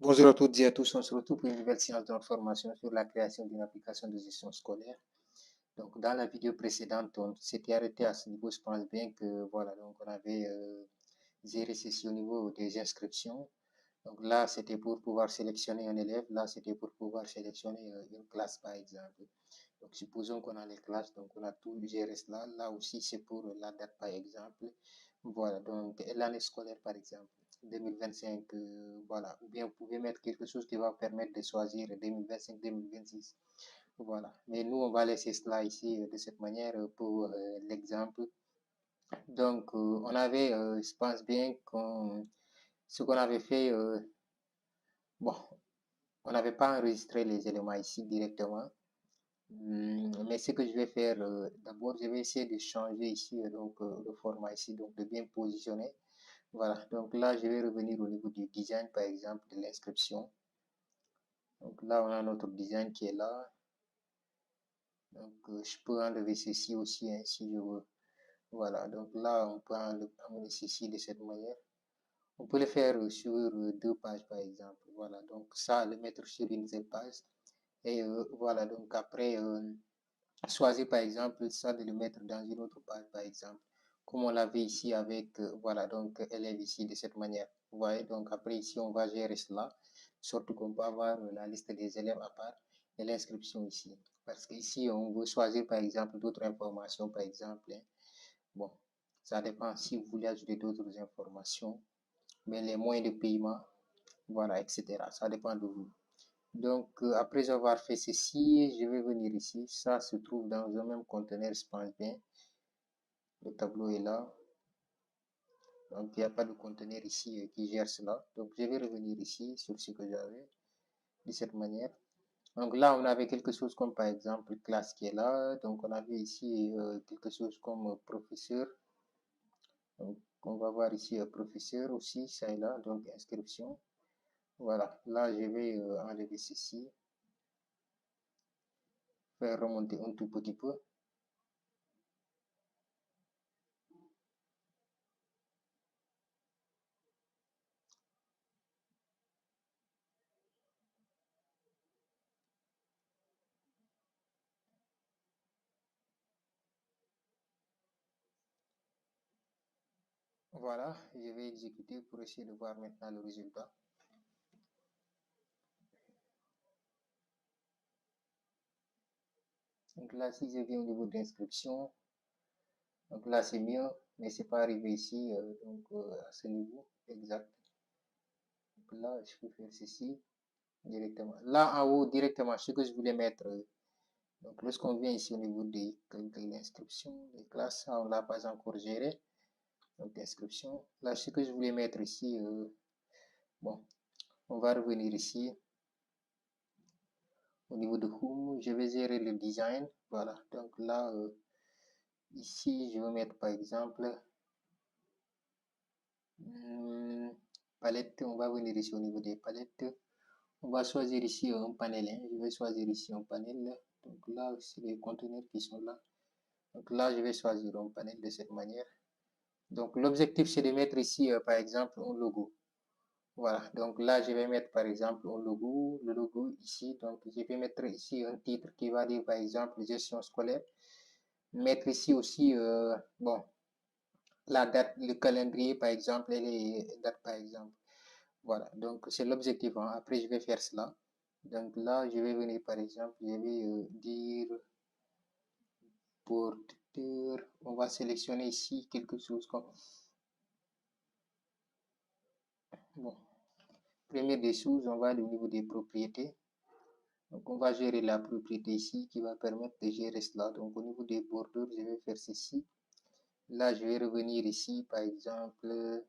Bonjour à toutes et à tous, on se retrouve pour une nouvelle séance d'information sur la création d'une application de gestion scolaire. Donc, dans la vidéo précédente, on s'était arrêté à ce niveau. Je pense bien que voilà, donc on avait géré ceci au niveau des inscriptions. Donc là, c'était pour pouvoir sélectionner un élève. Là, c'était pour pouvoir sélectionner une classe, par exemple. Donc, supposons qu'on a les classes, donc on a tout géré cela. Là aussi, c'est pour la date, par exemple. Voilà, donc l'année scolaire, par exemple, 2025, voilà. Ou bien vous pouvez mettre quelque chose qui va permettre de choisir 2025-2026. Voilà. Mais nous, on va laisser cela ici de cette manière pour l'exemple. Donc, on avait, je pense bien qu'on, ce qu'on avait fait, bon, on n'avait pas enregistré les éléments ici directement. Mais ce que je vais faire, d'abord, je vais essayer de changer ici le format ici, donc de bien positionner. Voilà, donc là, je vais revenir au niveau du design, par exemple, de l'inscription. Donc là, on a notre design qui est là. Donc, je peux enlever ceci aussi hein, si je veux. Voilà, donc là, on peut enlever ceci de cette manière. On peut le faire sur deux pages, par exemple. Voilà, donc ça, le mettre sur une seule page. Et voilà, donc après, choisir par exemple ça de le mettre dans une autre page par exemple comme on l'avait ici avec voilà donc élève ici de cette manière vous voyez donc après ici on va gérer cela surtout qu'on peut avoir la liste des élèves à part et l'inscription ici parce qu'ici on veut choisir par exemple d'autres informations par exemple hein. Bon ça dépend si vous voulez ajouter d'autres informations mais les moyens de paiement voilà etc ça dépend de vous donc, après avoir fait ceci, je vais venir ici. Ça se trouve dans un même conteneur, je pense bien. Le tableau est là. Donc, il n'y a pas de conteneur ici qui gère cela. Donc, je vais revenir ici sur ce que j'avais de cette manière. Donc là, on avait quelque chose comme par exemple classe qui est là. Donc, on avait ici quelque chose comme professeur. Donc, on va voir ici professeur aussi, ça est là. Donc, inscription. Voilà. Là, je vais enlever ceci. Faire remonter un tout petit peu. Voilà, je vais exécuter pour essayer de voir maintenant le résultat. Donc là, si je viens au niveau d'inscription, donc là c'est mieux, mais c'est pas arrivé ici, à ce niveau exact. Donc là, je peux faire ceci directement. Là en haut, directement, ce que je voulais mettre, donc lorsqu'on vient ici au niveau de l'inscription, des classes, ça, on l'a pas encore géré. Donc inscription. Là, ce que je voulais mettre ici, bon, on va revenir ici. Au niveau de Home, je vais gérer le design. Voilà, donc là, ici, je vais mettre par exemple palette. On va venir ici au niveau des palettes. On va choisir ici un panel. Hein. Je vais choisir ici un panel. Donc là, c'est les conteneurs qui sont là. Donc là, je vais choisir un panel de cette manière. Donc l'objectif, c'est de mettre ici, par exemple, un logo. Voilà, donc là, je vais mettre par exemple un logo, le logo ici. Donc, je vais mettre ici un titre qui va dire par exemple gestion scolaire. Mettre ici aussi, bon, la date, le calendrier par exemple et les dates par exemple. Voilà, donc c'est l'objectif. Hein. Après, je vais faire cela. Donc là, je vais venir par exemple, je vais dire porteur. On va sélectionner ici quelque chose comme. Bon, première des choses, on va aller au niveau des propriétés. Donc, on va gérer la propriété ici qui va permettre de gérer cela. Donc, au niveau des bordures, je vais faire ceci. Là, je vais revenir ici, par exemple,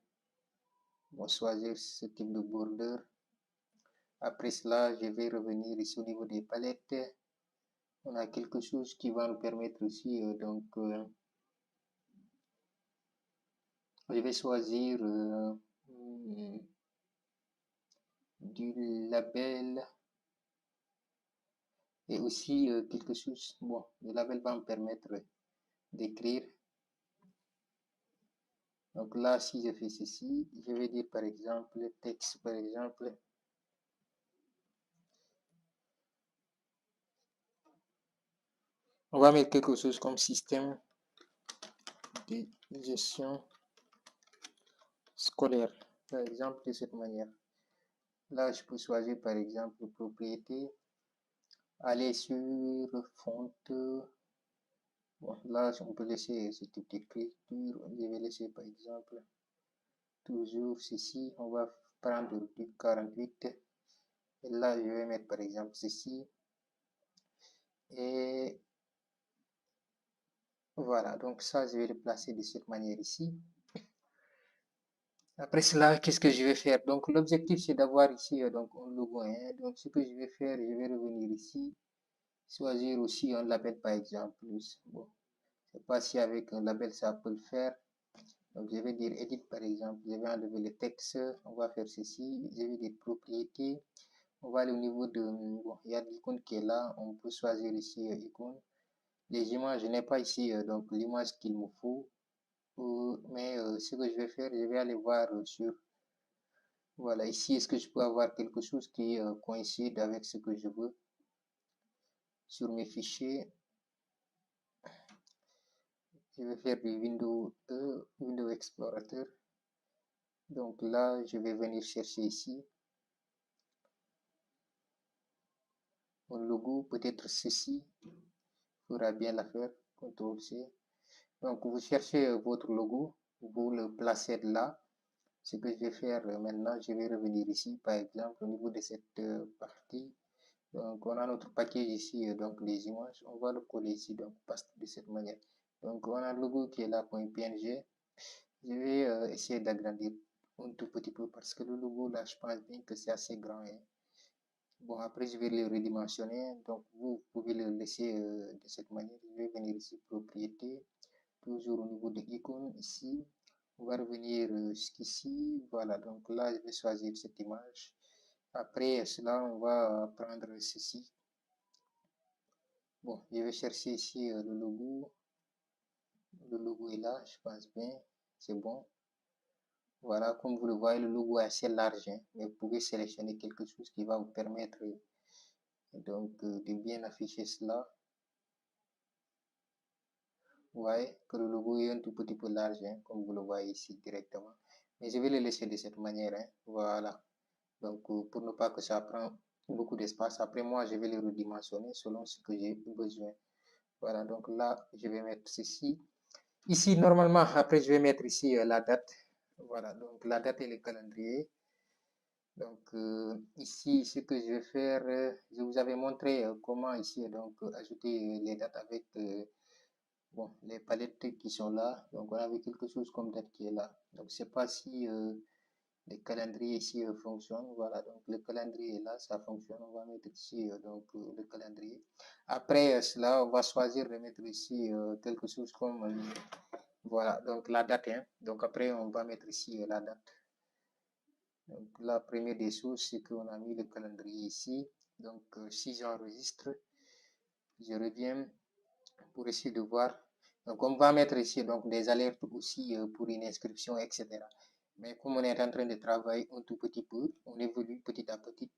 on va choisir ce type de bordure. Après cela, je vais revenir ici au niveau des palettes. On a quelque chose qui va nous permettre aussi, je vais choisir du label et aussi quelque chose. Bon, le label va me permettre d'écrire. Donc là, si je fais ceci, je vais dire par exemple texte, par exemple. On va mettre quelque chose comme système de gestion scolaire, par exemple, de cette manière. Là, je peux choisir, par exemple, propriété, aller sur fonte. Bon, là, on peut laisser ce type d'écriture. Je vais laisser, par exemple, toujours ceci. On va prendre du 48. Et là, je vais mettre, par exemple, ceci. Et voilà, donc ça, je vais le placer de cette manière ici. Après cela, qu'est-ce que je vais faire? Donc, l'objectif, c'est d'avoir ici donc, un logo. Hein. Donc, ce que je vais faire, je vais revenir ici. Choisir aussi un label, par exemple. Bon, je ne sais pas si avec un label, ça peut le faire. Donc, je vais dire edit, par exemple. Je vais enlever le texte. On va faire ceci. Je vais dire propriété. On va aller au niveau de... Bon, il y a l'icône qui est là. On peut choisir ici icône. Les images, je n'ai pas ici donc l'image qu'il me faut. Mais ce que je vais faire, je vais aller voir sur... Voilà, ici, est-ce que je peux avoir quelque chose qui coïncide avec ce que je veux sur mes fichiers? Je vais faire du Windows Windows Explorateur. Donc là, je vais venir chercher ici mon logo, peut-être ceci fera bien l'affaire. CTRL C. Donc vous cherchez votre logo, vous le placez là. Ce que je vais faire maintenant, je vais revenir ici, par exemple, au niveau de cette partie. Donc on a notre package ici, donc les images, on va le coller ici, donc de cette manière. Donc on a le logo qui est là, .png. Je vais essayer d'agrandir un tout petit peu parce que le logo là, je pense bien que c'est assez grand. Hein. Bon, après, je vais le redimensionner. Donc, vous pouvez le laisser de cette manière. Je vais venir ici, propriété, toujours au niveau de l'icône ici. On va revenir jusqu'ici. Voilà, donc là, je vais choisir cette image. Après cela, on va prendre ceci. Bon, je vais chercher ici le logo. Le logo est là, je pense bien. C'est bon. Voilà, comme vous le voyez, le logo est assez large, hein, mais vous pouvez sélectionner quelque chose qui va vous permettre donc de bien afficher cela. Vous voyez que le logo est un tout petit peu large, hein, comme vous le voyez ici directement. Mais je vais le laisser de cette manière. Hein, voilà. Donc, pour ne pas que ça prenne beaucoup d'espace. Après, moi, je vais le redimensionner selon ce que j'ai besoin. Voilà, donc là, je vais mettre ceci. Ici, normalement, après, je vais mettre ici la date. Voilà, donc la date et le calendrier. Donc ici, ce que je vais faire, je vous avais montré comment ici donc ajouter les dates avec bon, les palettes qui sont là. Donc on avait quelque chose comme date qui est là. Donc je sais pas si le calendrier ici fonctionne. Voilà, donc le calendrier est là, ça fonctionne. On va mettre ici donc le calendrier. Après cela, on va choisir de mettre ici quelque chose comme voilà, donc la date. Hein. Donc après, on va mettre ici la date. Donc la première des choses, c'est qu'on a mis le calendrier ici. Donc si j'enregistre, je reviens pour essayer de voir. Donc on va mettre ici donc des alertes aussi pour une inscription, etc. Mais comme on est en train de travailler un tout petit peu, on évolue petit à petit.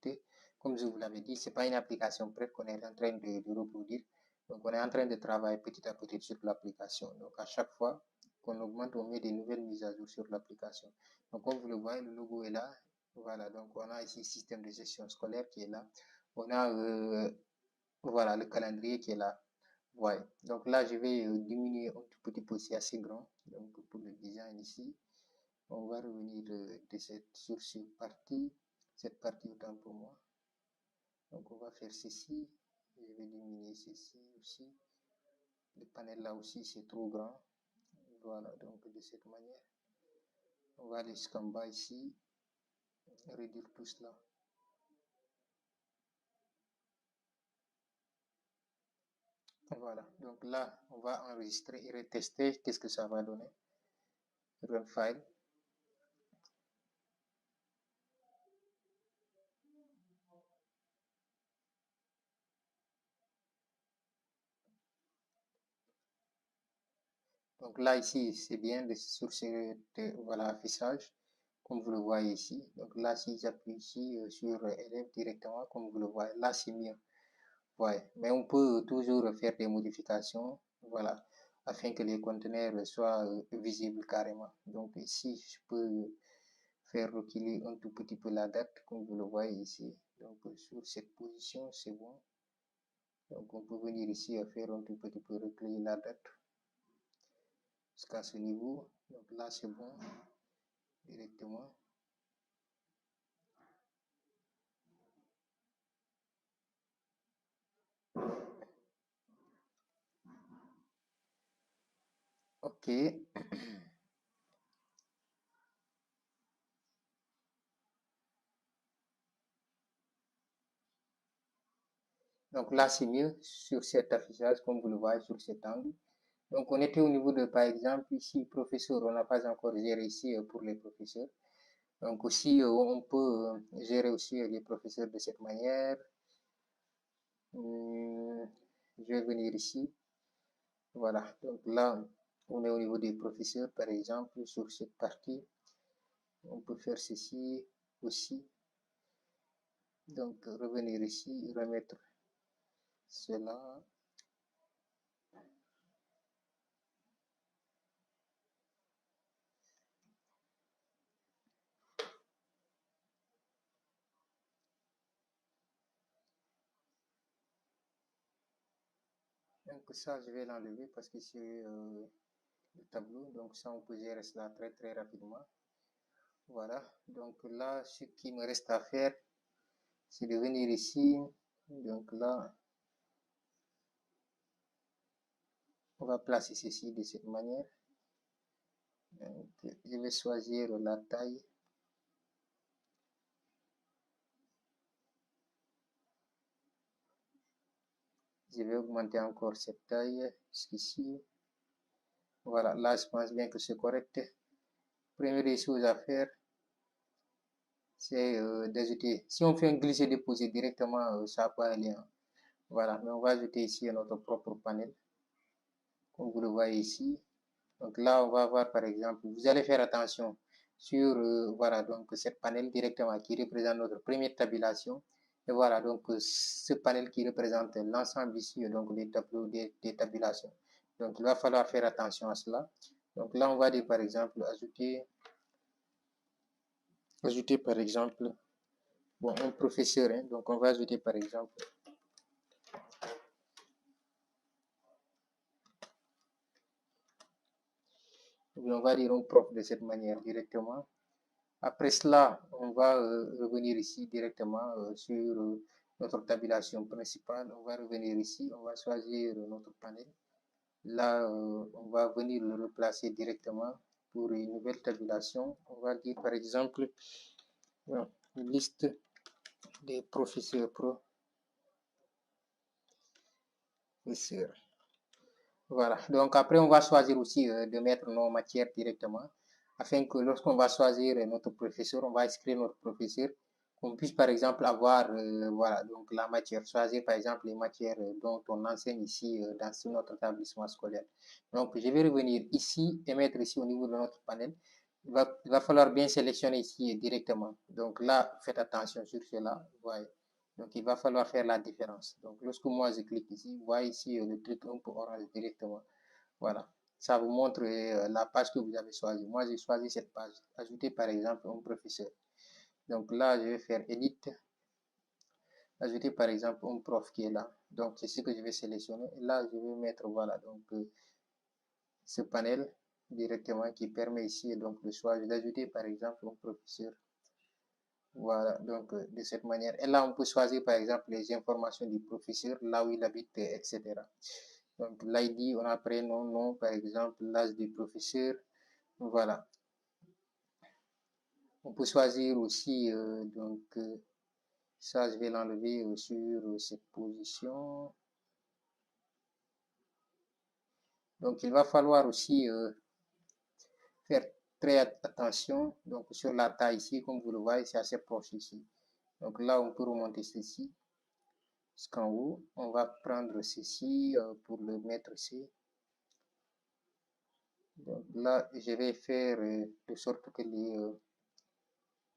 Comme je vous l'avais dit, ce n'est pas une application prête qu'on est en train de reproduire. Donc on est en train de travailler petit à petit sur l'application. Donc à chaque fois qu'on augmente, on met des nouvelles mises à jour sur l'application. Donc comme vous le voyez, le logo est là. Voilà, donc on a ici le système de gestion scolaire qui est là. On a voilà, le calendrier qui est là. Ouais. Donc là, je vais diminuer un tout petit peu, c'est assez grand. Donc pour le design ici, on va revenir sur cette partie autant pour moi. Donc on va faire ceci. Je vais diminuer ceci aussi. Le panel là aussi, c'est trop grand. Voilà, donc de cette manière. On va aller jusqu'en bas ici, réduire tout cela. Voilà, donc là, on va enregistrer et retester qu'est-ce que ça va donner. Run file. Donc là, ici, c'est bien sur ce voilà, affichage, comme vous le voyez ici. Donc là, si j'appuie ici sur élève directement, comme vous le voyez, là, c'est mieux. Ouais, mais on peut toujours faire des modifications, voilà, afin que les conteneurs soient visibles carrément. Donc ici, je peux faire reculer un tout petit peu la date, comme vous le voyez ici. Donc sur cette position, c'est bon. Donc on peut venir ici à faire un tout petit peu reculer la date jusqu'à ce niveau. Donc là, c'est bon directement. Ok. Donc là, c'est mieux sur cet affichage, comme vous le voyez sur cet angle. Donc on était au niveau de, par exemple, ici, professeur, on n'a pas encore géré ici pour les professeurs. Donc aussi, on peut gérer aussi les professeurs de cette manière. Je vais venir ici. Voilà, donc là, on est au niveau des professeurs, par exemple, sur cette partie. On peut faire ceci aussi. Donc, revenir ici, remettre cela. Donc ça, je vais l'enlever parce que c'est le tableau. Donc ça, on peut gérer cela très très rapidement. Voilà, donc là, ce qui me reste à faire, c'est de venir ici. Donc là, on va placer ceci de cette manière. Donc, je vais choisir la taille. Je vais augmenter encore cette taille jusqu'ici. Voilà, là, je pense bien que c'est correct. Première des choses à faire, c'est d'ajouter. Si on fait un glisser-déposer directement, ça n'a pas un lien. Voilà, mais on va ajouter ici notre propre panel, comme vous le voyez ici. Donc là, on va voir par exemple, vous allez faire attention sur voilà, donc cette panel directement qui représente notre première tabulation. Et voilà, donc ce panel qui représente l'ensemble ici, donc des tableaux, des tabulations. Donc il va falloir faire attention à cela. Donc là, on va dire par exemple ajouter par exemple, bon, un professeur, hein, donc on va ajouter par exemple, on va dire un prof de cette manière directement. Après cela, on va revenir ici directement sur notre tabulation principale. On va revenir ici, on va choisir notre panel. Là, on va venir le replacer directement pour une nouvelle tabulation. On va dire par exemple une liste des professeurs. Voilà, donc après on va choisir aussi de mettre nos matières directement afin que lorsqu'on va choisir notre professeur, on va inscrire notre professeur, qu'on puisse par exemple avoir voilà, donc la matière, choisir par exemple les matières dont on enseigne ici dans notre établissement scolaire. Donc je vais revenir ici et mettre ici au niveau de notre panel. Il va falloir bien sélectionner ici directement. Donc là, faites attention sur cela. Voyez. Donc, il va falloir faire la différence. Donc, lorsque moi je clique ici, vous voyez ici le truc un peu orange directement. Voilà. Ça vous montre la page que vous avez choisie. Moi, j'ai choisi cette page. Ajouter par exemple un professeur. Donc là, je vais faire Edit. Ajouter par exemple un prof qui est là. Donc, c'est ce que je vais sélectionner. Et là, je vais mettre, voilà, donc ce panel directement qui permet ici donc le choix d'ajouter par exemple un professeur. Voilà, donc de cette manière. Et là, on peut choisir par exemple les informations du professeur, là où il habite, etc. Donc l'ID, on a prénom, nom, par exemple, l'âge du professeur. Voilà. On peut choisir aussi, donc ça, je vais l'enlever sur cette position. Donc il va falloir aussi faire très attention donc sur la taille ici, comme vous le voyez, c'est assez proche ici. Donc là, on peut remonter ceci jusqu'en haut. On va prendre ceci pour le mettre ici. Donc là, je vais faire de sorte que les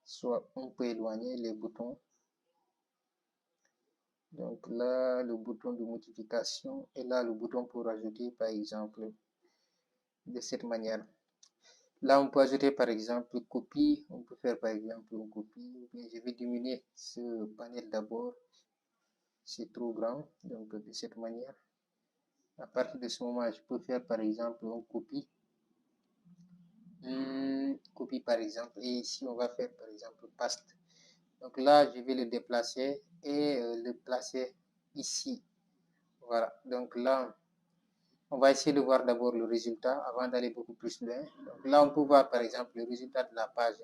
soient un peu éloignés, les boutons. Donc là, le bouton de modification et là, le bouton pour ajouter, par exemple, de cette manière. Là, on peut ajouter, par exemple, copie. On peut faire, par exemple, une copie. Je vais diminuer ce panel d'abord. C'est trop grand. Donc, de cette manière. À partir de ce moment, je peux faire, par exemple, une copie. Copie, par exemple. Et ici, on va faire, par exemple, paste. Donc là, je vais le déplacer et le placer ici. Voilà. Donc là, on va essayer de voir d'abord le résultat avant d'aller beaucoup plus loin. Donc là, on peut voir par exemple le résultat de la page.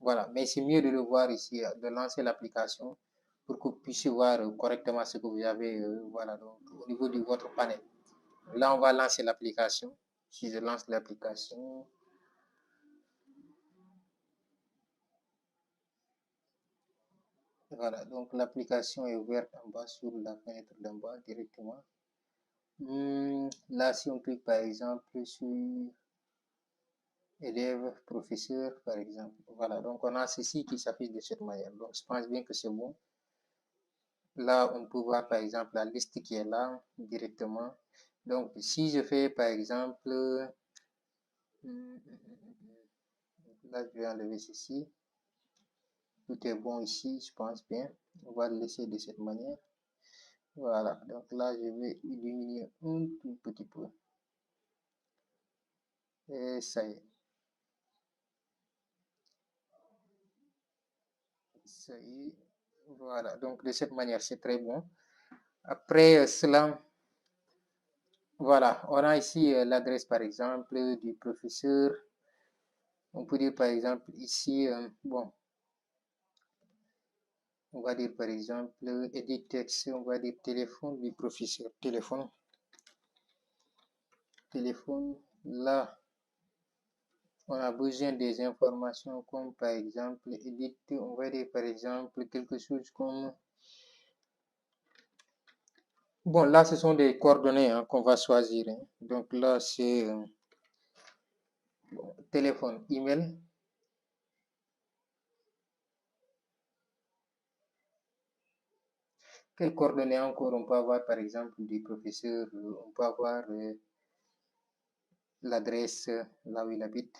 Voilà, mais c'est mieux de le voir ici, de lancer l'application pour que vous puissiez voir correctement ce que vous avez voilà, donc, au niveau de votre panel. Là, on va lancer l'application. Si je lance l'application, voilà, donc l'application est ouverte en bas sur la fenêtre d'en bas directement. Là, si on clique par exemple sur élève, professeur, par exemple. Voilà, donc on a ceci qui s'affiche de cette manière. Donc je pense bien que c'est bon. Là, on peut voir par exemple la liste qui est là directement. Donc si je fais par exemple, là je vais enlever ceci. Tout est bon ici, je pense bien. On va le laisser de cette manière. Voilà, donc là je vais diminuer un tout petit peu. Et ça y est. Ça y est. Voilà, donc de cette manière, c'est très bon. Après cela, voilà, on a ici l'adresse par exemple du professeur. On peut dire par exemple ici, bon, on va dire par exemple edit text, on va dire téléphone du professeur, téléphone. Là, on a besoin des informations comme par exemple edit, on va dire par exemple quelque chose comme, bon là ce sont des coordonnées hein, qu'on va choisir. Hein. Donc là c'est bon, téléphone, email. Quelles coordonnées encore on peut avoir par exemple du professeur, on peut avoir l'adresse là où il habite.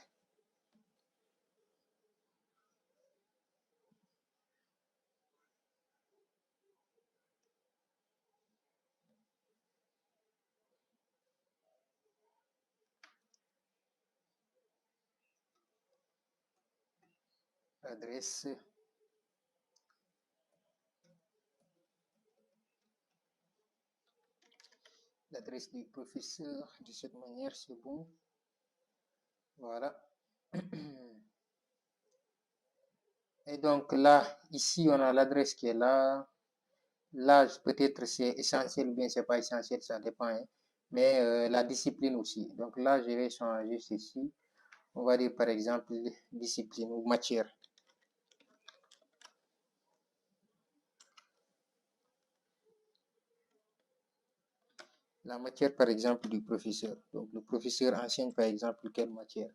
L'adresse du professeur, de cette manière c'est bon. Voilà. Et donc là, ici on a l'adresse qui est là. L'âge peut-être c'est essentiel ou bien c'est pas essentiel, ça dépend. Hein. Mais la discipline aussi. Donc là, je vais changer ceci. On va dire par exemple discipline ou matière. La matière par exemple du professeur. Donc le professeur enseigne par exemple quelle matière.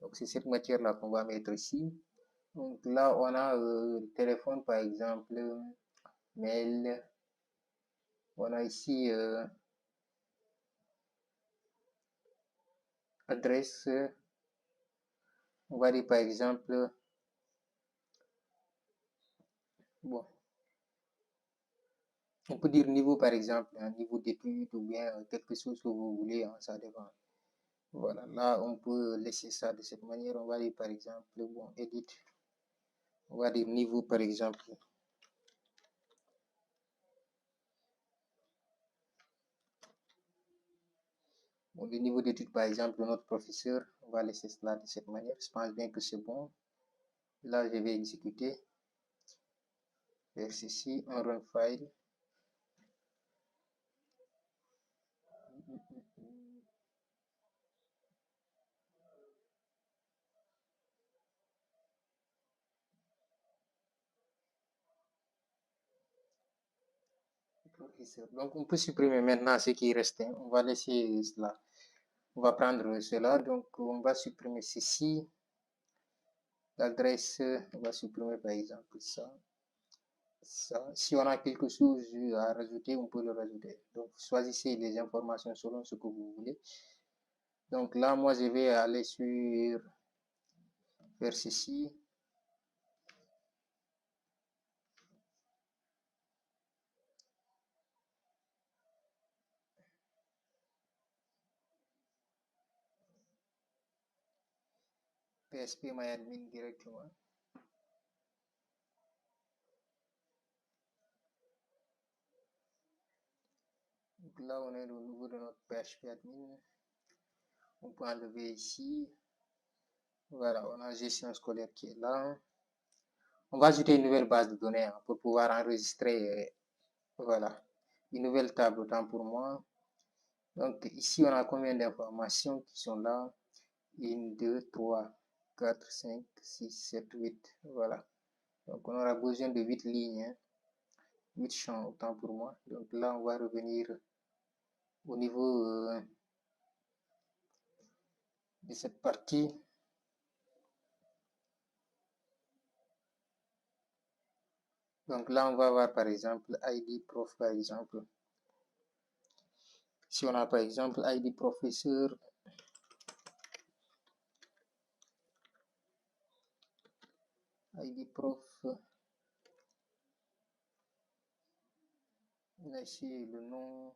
Donc c'est cette matière-là qu'on va mettre ici. Donc là, on a le téléphone par exemple, mail. On a ici adresse. On va dire par exemple, bon, on peut dire niveau par exemple, un niveau d'étude ou bien quelque chose que vous voulez, hein, ça dépend. Voilà, là on peut laisser ça de cette manière. On va dire par exemple, bon, edit. On va dire niveau par exemple. Bon, le niveau d'étude par exemple de notre professeur, on va laisser cela de cette manière. Je pense bien que c'est bon. Là, je vais exécuter. Faire ceci, un run file. Donc, on peut supprimer maintenant ce qui reste. On va laisser cela. On va prendre cela. Donc, on va supprimer ceci. L'adresse, on va supprimer par exemple ça. ça. Si on a quelque chose à rajouter, on peut le rajouter. Donc, choisissez les informations selon ce que vous voulez. Donc là, moi, je vais aller sur vers ceci. PHPMyAdmin directement. Donc là, on est au niveau de notre PHPAdmin. On peut enlever ici. Voilà, on a gestion scolaire qui est là. On va ajouter une nouvelle base de données pour pouvoir enregistrer, voilà, une nouvelle table autant pour moi. Donc ici, on a combien d'informations qui sont là? 1, 2, 3, 4, 5, 6, 7, 8. Voilà. Donc on aura besoin de 8 lignes, 8 champs autant pour moi. Donc là, on va revenir au niveau de cette partie. Donc là, on va voir par exemple ID prof par exemple. Si on a par exemple ID professeur, ID prof, on a ici le nom,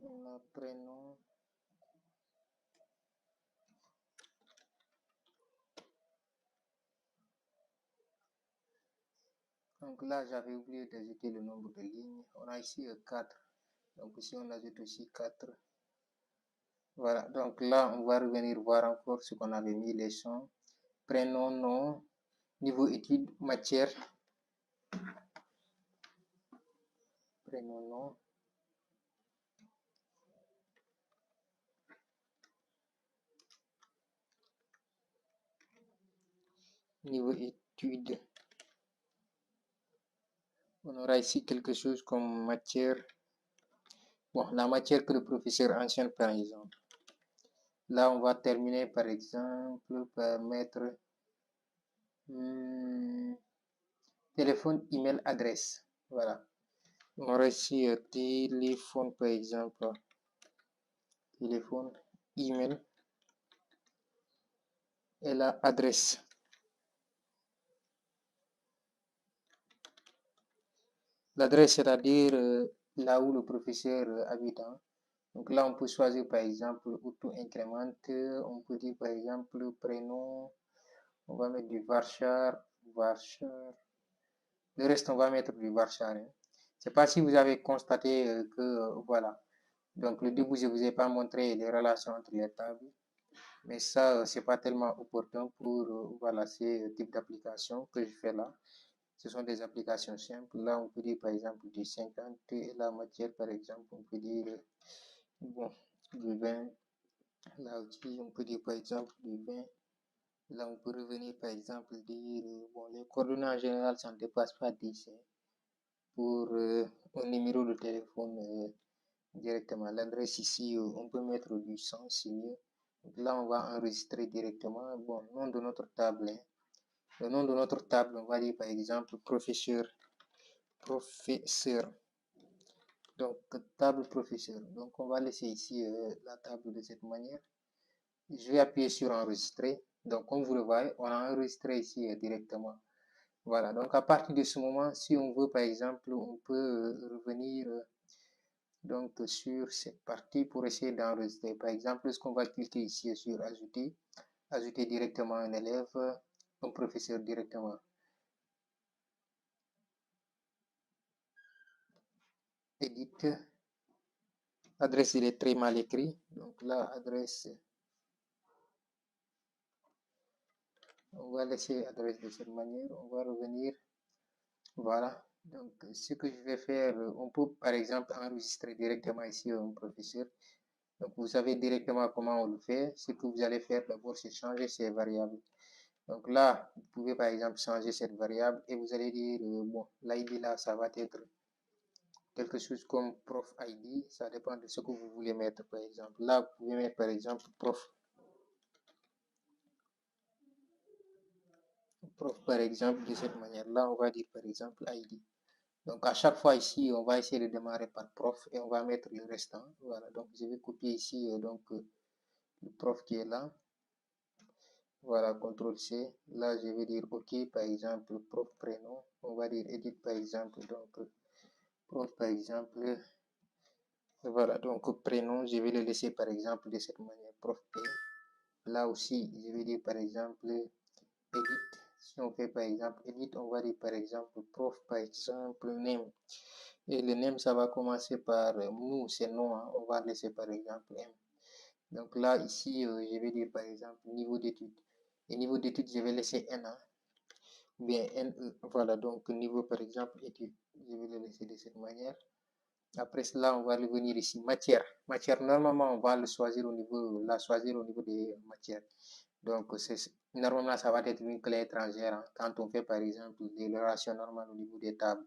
le prénom. Donc là, j'avais oublié d'ajouter le nombre de lignes. On a ici 4. Donc ici, on ajoute aussi 4. Voilà, donc là, on va revenir voir encore ce qu'on avait mis, les champs. Prénom, nom, niveau études, matière. Prénom, nom. Niveau études. On aura ici quelque chose comme matière. Bon, la matière que le professeur enseigne par exemple. Là, on va terminer par exemple par mettre téléphone, email, adresse. Voilà. On aura ici téléphone par exemple. Téléphone, email et la adresse. L'adresse, c'est-à-dire là où le professeur habite. Donc là, on peut choisir par exemple auto-incrémente. On peut dire par exemple le prénom. On va mettre du varchar. Le reste, on va mettre du varchar. Je ne sais pas si vous avez constaté que, voilà. Donc, le début, je ne vous ai pas montré les relations entre les tables. Mais ça, ce n'est pas tellement opportun pour voilà, ces types d'applications que je fais là. Ce sont des applications simples. Là, on peut dire par exemple du 50 et la matière, par exemple, on peut dire bon, du 20. Là aussi, on peut dire par exemple du 20. Là, on peut revenir par exemple dire bon, les coordonnées en général, ça ne dépasse pas 10 pour un numéro de téléphone directement. L'adresse ici, on peut mettre du 100, c'est mieux. Donc là, on va enregistrer directement. Bon, nom de notre table. Le nom de notre table, on va dire par exemple professeur. Donc, table professeur. Donc, on va laisser ici la table de cette manière. Je vais appuyer sur enregistrer. Donc, comme vous le voyez, on a enregistré ici directement. Voilà. Donc, à partir de ce moment, si on veut, par exemple, on peut revenir donc sur cette partie pour essayer d'enregistrer. Par exemple, ce qu'on va cliquer ici sur ajouter, ajouter directement un élève, un professeur directement. Edit. Adresse, il est très mal écrit. Donc là, adresse. On va laisser adresse de cette manière. On va revenir. Voilà. Donc, ce que je vais faire, on peut par exemple enregistrer directement ici un professeur. Donc, vous savez directement comment on le fait. Ce que vous allez faire d'abord, c'est changer ces variables. Donc là, vous pouvez par exemple changer cette variable et vous allez dire, bon, l'ID là, ça va être quelque chose comme prof ID. Ça dépend de ce que vous voulez mettre par exemple. Là, vous pouvez mettre par exemple prof. prof par exemple de cette manière-là, on va dire par exemple ID. Donc à chaque fois ici, on va essayer de démarrer par prof et on va mettre le restant. Voilà, donc je vais copier ici le prof qui est là. Voilà, CTRL C. Là, je vais dire OK, par exemple, prof prénom. On va dire edit par exemple, donc prof par exemple. Voilà, donc prénom, je vais le laisser par exemple de cette manière, prof P. Là aussi, je vais dire par exemple edit. Si on fait par exemple edit, on va dire par exemple prof par exemple name. Et le name, ça va commencer par nous, c'est non, hein. On va laisser par exemple M. Donc là, ici, je vais dire par exemple niveau d'étude. Et niveau d'étude, je vais laisser N, hein. Bien NE. Voilà, donc niveau par exemple étude. Je vais le laisser de cette manière. Après cela, on va revenir ici, matière. Matière, normalement, on va la choisir au niveau des matières. Donc, normalement, ça va être une clé étrangère, hein, quand on fait, par exemple, des relations normales au niveau des tables.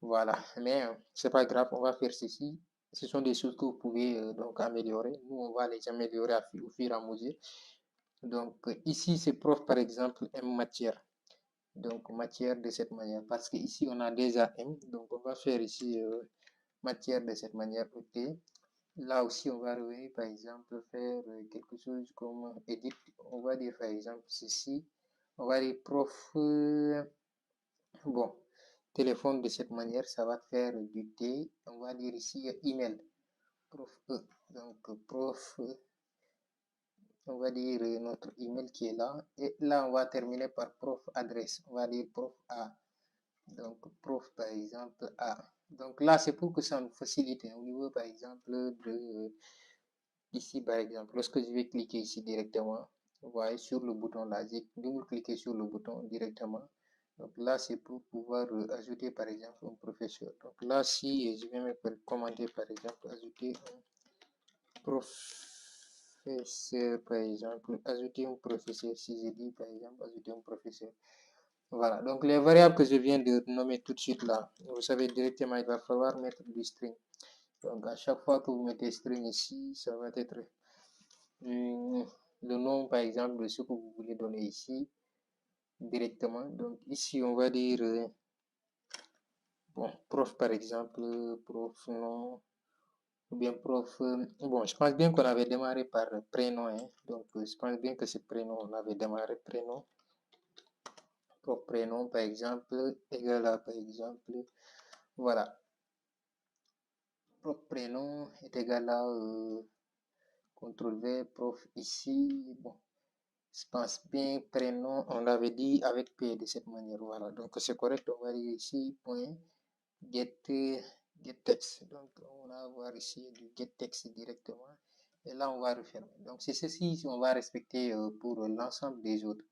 Voilà, mais c'est pas grave, on va faire ceci. Ce sont des choses que vous pouvez donc améliorer. Nous, on va les améliorer au fur et à mesure. Donc, ici, c'est prof, par exemple, M matière. Donc, matière de cette manière. Parce que ici, on a déjà M. Donc, on va faire ici matière de cette manière. OK. Là aussi, on va revenir, par exemple, faire quelque chose comme edit. On va dire, par exemple, ceci. On va dire prof. Bon, téléphone de cette manière, ça va faire du T. On va dire ici email. Prof E. Donc, prof, on va dire notre email qui est là. Et là, on va terminer par prof adresse. On va dire prof A. Donc, prof, par exemple, A. Donc là, c'est pour que ça nous facilite au niveau, par exemple, de ici, par exemple, lorsque je vais cliquer ici directement, vous voyez sur le bouton là, j'ai double-cliqué sur le bouton directement. Donc là, c'est pour pouvoir ajouter, par exemple, un professeur. Donc là, si je vais me commander, par exemple, ajouter un professeur, par exemple, ajouter un professeur, si je dis, par exemple, ajouter un professeur. Voilà, donc les variables que je viens de nommer tout de suite là, vous savez directement, il va falloir mettre du string. Donc à chaque fois que vous mettez string ici, ça va être le nom par exemple de ce que vous voulez donner ici directement. Donc ici, on va dire bon, prof par exemple, prof nom, ou bien prof. Bon, je pense bien qu'on avait démarré par prénom, hein. Donc je pense bien que c'est prénom, on avait démarré prénom. Prof prénom par exemple, égal à par exemple, voilà. Prof prénom est égal à CTRL V, prof ici, bon, je pense bien prénom, on l'avait dit avec P de cette manière, voilà, donc c'est correct, on va dire ici, point, get text, donc on va avoir ici du get text directement, et là on va refermer, donc c'est ceci, on va respecter pour l'ensemble des autres.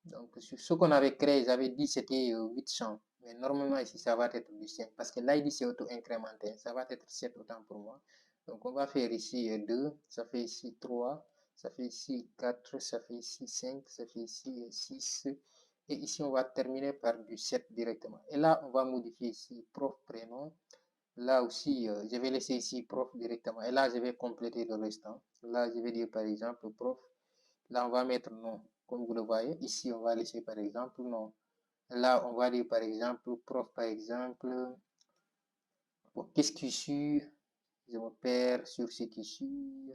Donc, sur ce qu'on avait créé, j'avais dit c'était 8 champs. Mais normalement, ici, ça va être du 5. Parce que l'ID, c'est auto-incrémenté. Ça va être 7 autant pour moi. Donc, on va faire ici 2. Ça fait ici 3. Ça fait ici 4. Ça fait ici 5. Ça fait ici 6. Et ici, on va terminer par du 7 directement. Et là, on va modifier ici prof prénom. Là aussi, je vais laisser ici prof directement. Et là, je vais compléter le restant. Là, je vais dire par exemple prof. Là, on va mettre nom. Comme vous le voyez, ici, on va laisser par exemple nom. Là, on va dire par exemple prof, par exemple. Bon, qu'est-ce qui suit? Je me perds sur ce qui suit.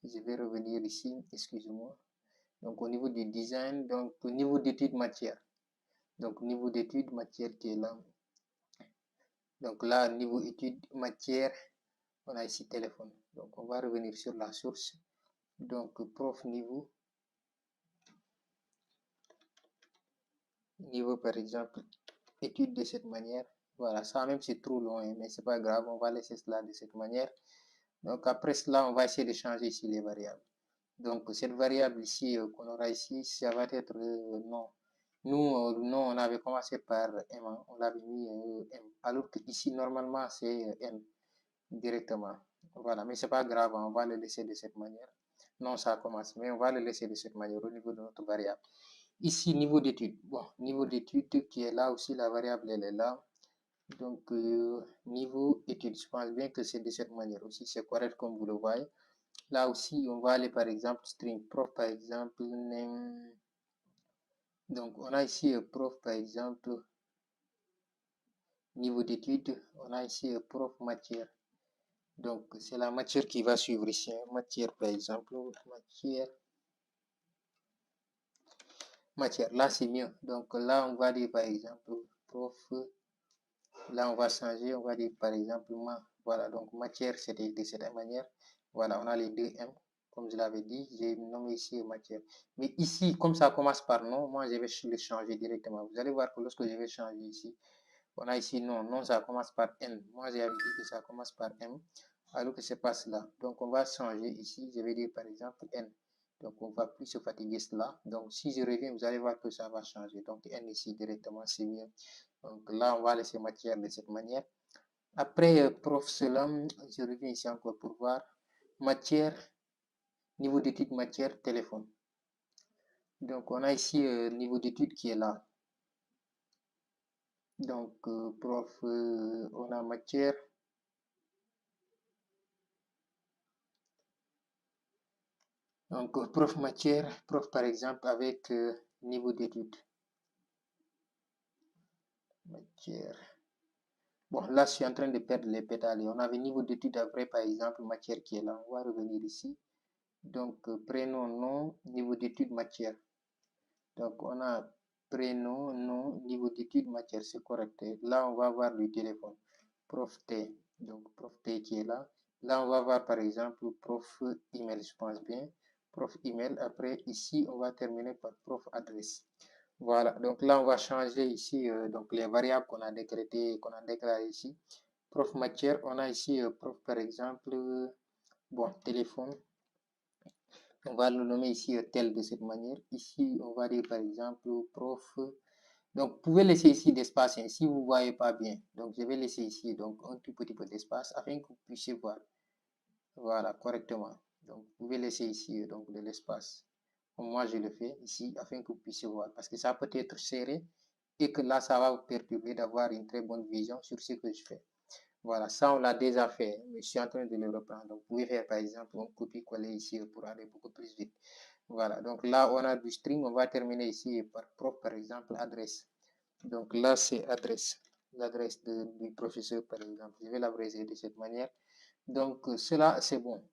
Je vais revenir ici, excusez-moi. Donc, au niveau du design, donc au niveau d'études matière. Donc, niveau d'études matière qui est là. Donc là, niveau études matière, on a ici téléphone. Donc, on va revenir sur la source. Donc, prof niveau. Niveau, par exemple, étude de cette manière. Voilà, ça même c'est trop loin, mais c'est pas grave, on va laisser cela de cette manière. Donc après cela, on va essayer de changer ici les variables. Donc cette variable ici qu'on aura ici, ça va être non. Nous, non, on avait commencé par M, on l'avait mis M, alors que ici normalement c'est N directement. Voilà, mais c'est pas grave, on va le laisser de cette manière. Non, ça commence, mais on va le laisser de cette manière au niveau de notre variable. Ici, niveau d'étude. Bon, niveau d'étude qui est là aussi, la variable elle est là. Donc, niveau étude, je pense bien que c'est de cette manière aussi, c'est correct comme vous le voyez. Là aussi, on va aller par exemple string prof, par exemple, name. Donc, on a ici prof, par exemple, niveau d'études. On a ici prof matière. Donc, c'est la matière qui va suivre ici. Matière, par exemple, matière. Là, c'est mieux. Donc, là, on va dire, par exemple, prof. Là, on va changer. On va dire, par exemple, Voilà, donc matière, c'était de cette manière. Voilà, on a les deux M. Comme je l'avais dit, j'ai nommé ici matière. Mais ici, comme ça commence par nom, moi, je vais le changer directement. Vous allez voir que lorsque je vais changer ici, on a ici non. Non, ça commence par N. Moi, j'ai dit que ça commence par M, alors que c'est pas cela. Donc, on va changer ici. Je vais dire, par exemple, N. Donc, on va plus se fatiguer cela. Donc, si je reviens, vous allez voir que ça va changer. Donc, N ici directement, c'est mieux. Donc, là, on va laisser matière de cette manière. Après, prof cela, je reviens ici encore pour voir. Matière, niveau d'étude matière, téléphone. Donc, on a ici niveau d'étude qui est là. Donc, prof, on a matière. Donc, prof matière, prof par exemple avec niveau d'étude. Matière. Bon, là, je suis en train de perdre les pétales. On avait niveau d'étude après, par exemple, matière qui est là. On va revenir ici. Donc, prénom, nom, niveau d'étude, matière. Donc, on a prénom, nom, niveau d'étude, matière. C'est correct. Là, on va voir le téléphone. Prof T. Donc, prof T qui est là. Là, on va voir, par exemple, prof email, je pense bien. Prof email. Après, ici, on va terminer par prof adresse. Voilà, donc là, on va changer ici donc les variables qu'on a décrétées, qu'on a déclarées ici. Prof matière, on a ici prof par exemple, bon, téléphone. On va le nommer ici tel de cette manière. Ici, on va dire par exemple prof. Donc, vous pouvez laisser ici d'espace hein, si vous ne voyez pas bien. Donc, je vais laisser ici donc un tout petit peu d'espace afin que vous puissiez voir. Voilà, correctement. Donc, vous pouvez laisser ici donc de l'espace. Moi, je le fais ici afin que vous puissiez voir. Parce que ça peut être serré et que là, ça va vous perturber d'avoir une très bonne vision sur ce que je fais. Voilà, ça, on l'a déjà fait, mais je suis en train de le reprendre. Donc, vous pouvez faire, par exemple, un copier-coller ici pour aller beaucoup plus vite. Voilà, donc là, on a du string. On va terminer ici par prof, par exemple, adresse. Donc là, c'est adresse. L'adresse du professeur, par exemple. Je vais l'abréger de cette manière. Donc, cela, c'est bon.